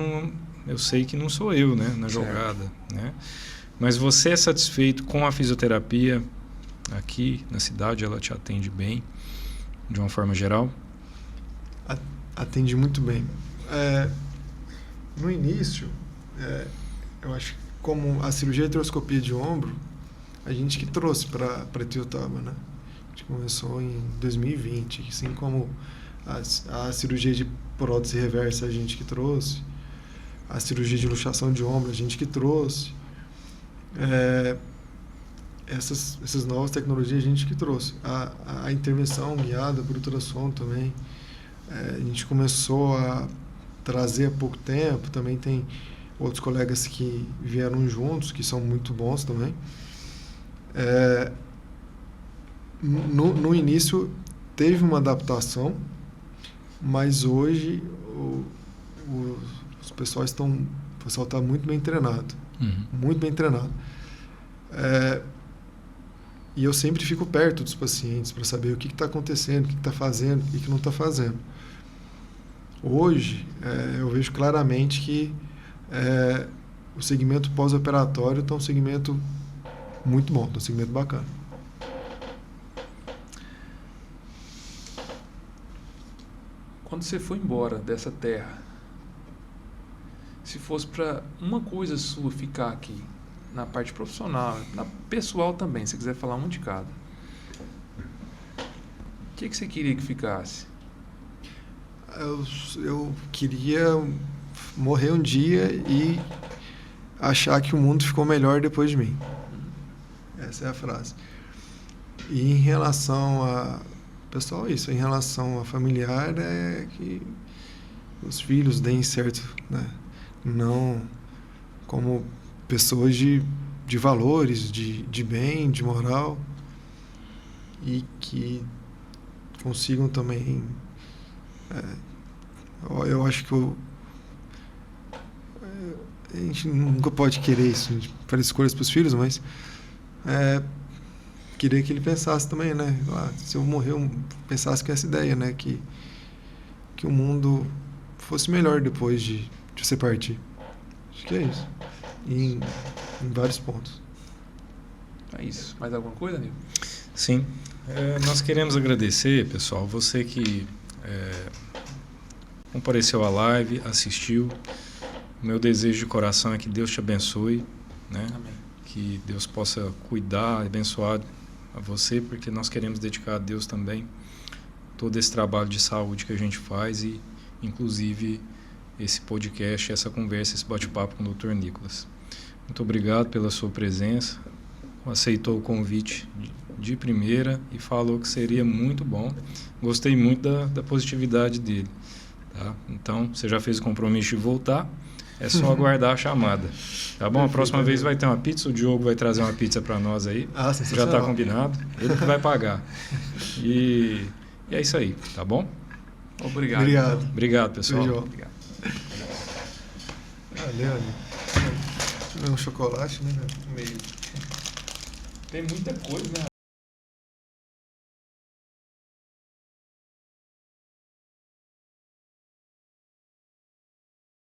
eu sei que não sou eu, né, na jogada, né? Mas você é satisfeito com a fisioterapia aqui na cidade? Ela te atende bem, de uma forma geral? Atende muito bem. No início, eu acho que como a cirurgia de artroscopia de ombro, a gente que trouxe para Ituiutaba, né? A gente começou em 2020, assim como a cirurgia de prótese reversa a gente que trouxe, a cirurgia de luxação de ombro a gente que trouxe, essas novas tecnologias a gente que trouxe. A intervenção guiada por ultrassom também, a gente começou a trazer há pouco tempo, também tem outros colegas que vieram juntos, que são muito bons também. No início teve uma adaptação, mas hoje o pessoal está muito bem treinado, muito bem treinado. E eu sempre fico perto dos pacientes para saber o que está acontecendo, o que está fazendo, o que não está fazendo. Hoje, eu vejo claramente que o segmento pós-operatório está um segmento muito bom, está um segmento bacana. Quando você foi embora dessa terra, se fosse para uma coisa sua ficar aqui, na parte profissional, na pessoal também, se quiser falar um de cada, o que você queria que ficasse? Eu queria morrer um dia e achar que o mundo ficou melhor depois de mim. Essa é a frase. E em relação a... Pessoal, isso. Em relação a familiar, é que os filhos deem certo, né? Não como pessoas de valores, de bem, de moral, e que consigam também... eu acho que a gente nunca pode querer isso para escolhas para os filhos, mas queria que ele pensasse também, né? Se eu morrer, eu pensasse com essa ideia, né? Que o mundo fosse melhor depois de você partir. Acho que é isso. Em vários pontos. É isso. Mais alguma coisa, Nil? Sim. Nós queremos agradecer, pessoal, você que compareceu à live, assistiu. O meu desejo de coração é que Deus te abençoe, né? Amém. Que Deus possa cuidar, abençoar a você, porque nós queremos dedicar a Deus também todo esse trabalho de saúde que a gente faz e, inclusive, esse podcast, essa conversa, esse bate-papo com o Dr. Nicolas. Muito obrigado pela sua presença, aceitou o convite de primeira e falou que seria muito bom. Gostei muito da positividade dele. Tá? Então, você já fez o compromisso de voltar, é só aguardar a chamada. Tá bom? A próxima vez vai ter uma pizza, o Diogo vai trazer uma pizza para nós aí. Já está combinado, ele que vai pagar. E é isso aí, tá bom? Obrigado. Obrigado, pessoal. Obrigado. Valeu, um chocolate, né? Meio. Tem muita coisa, né?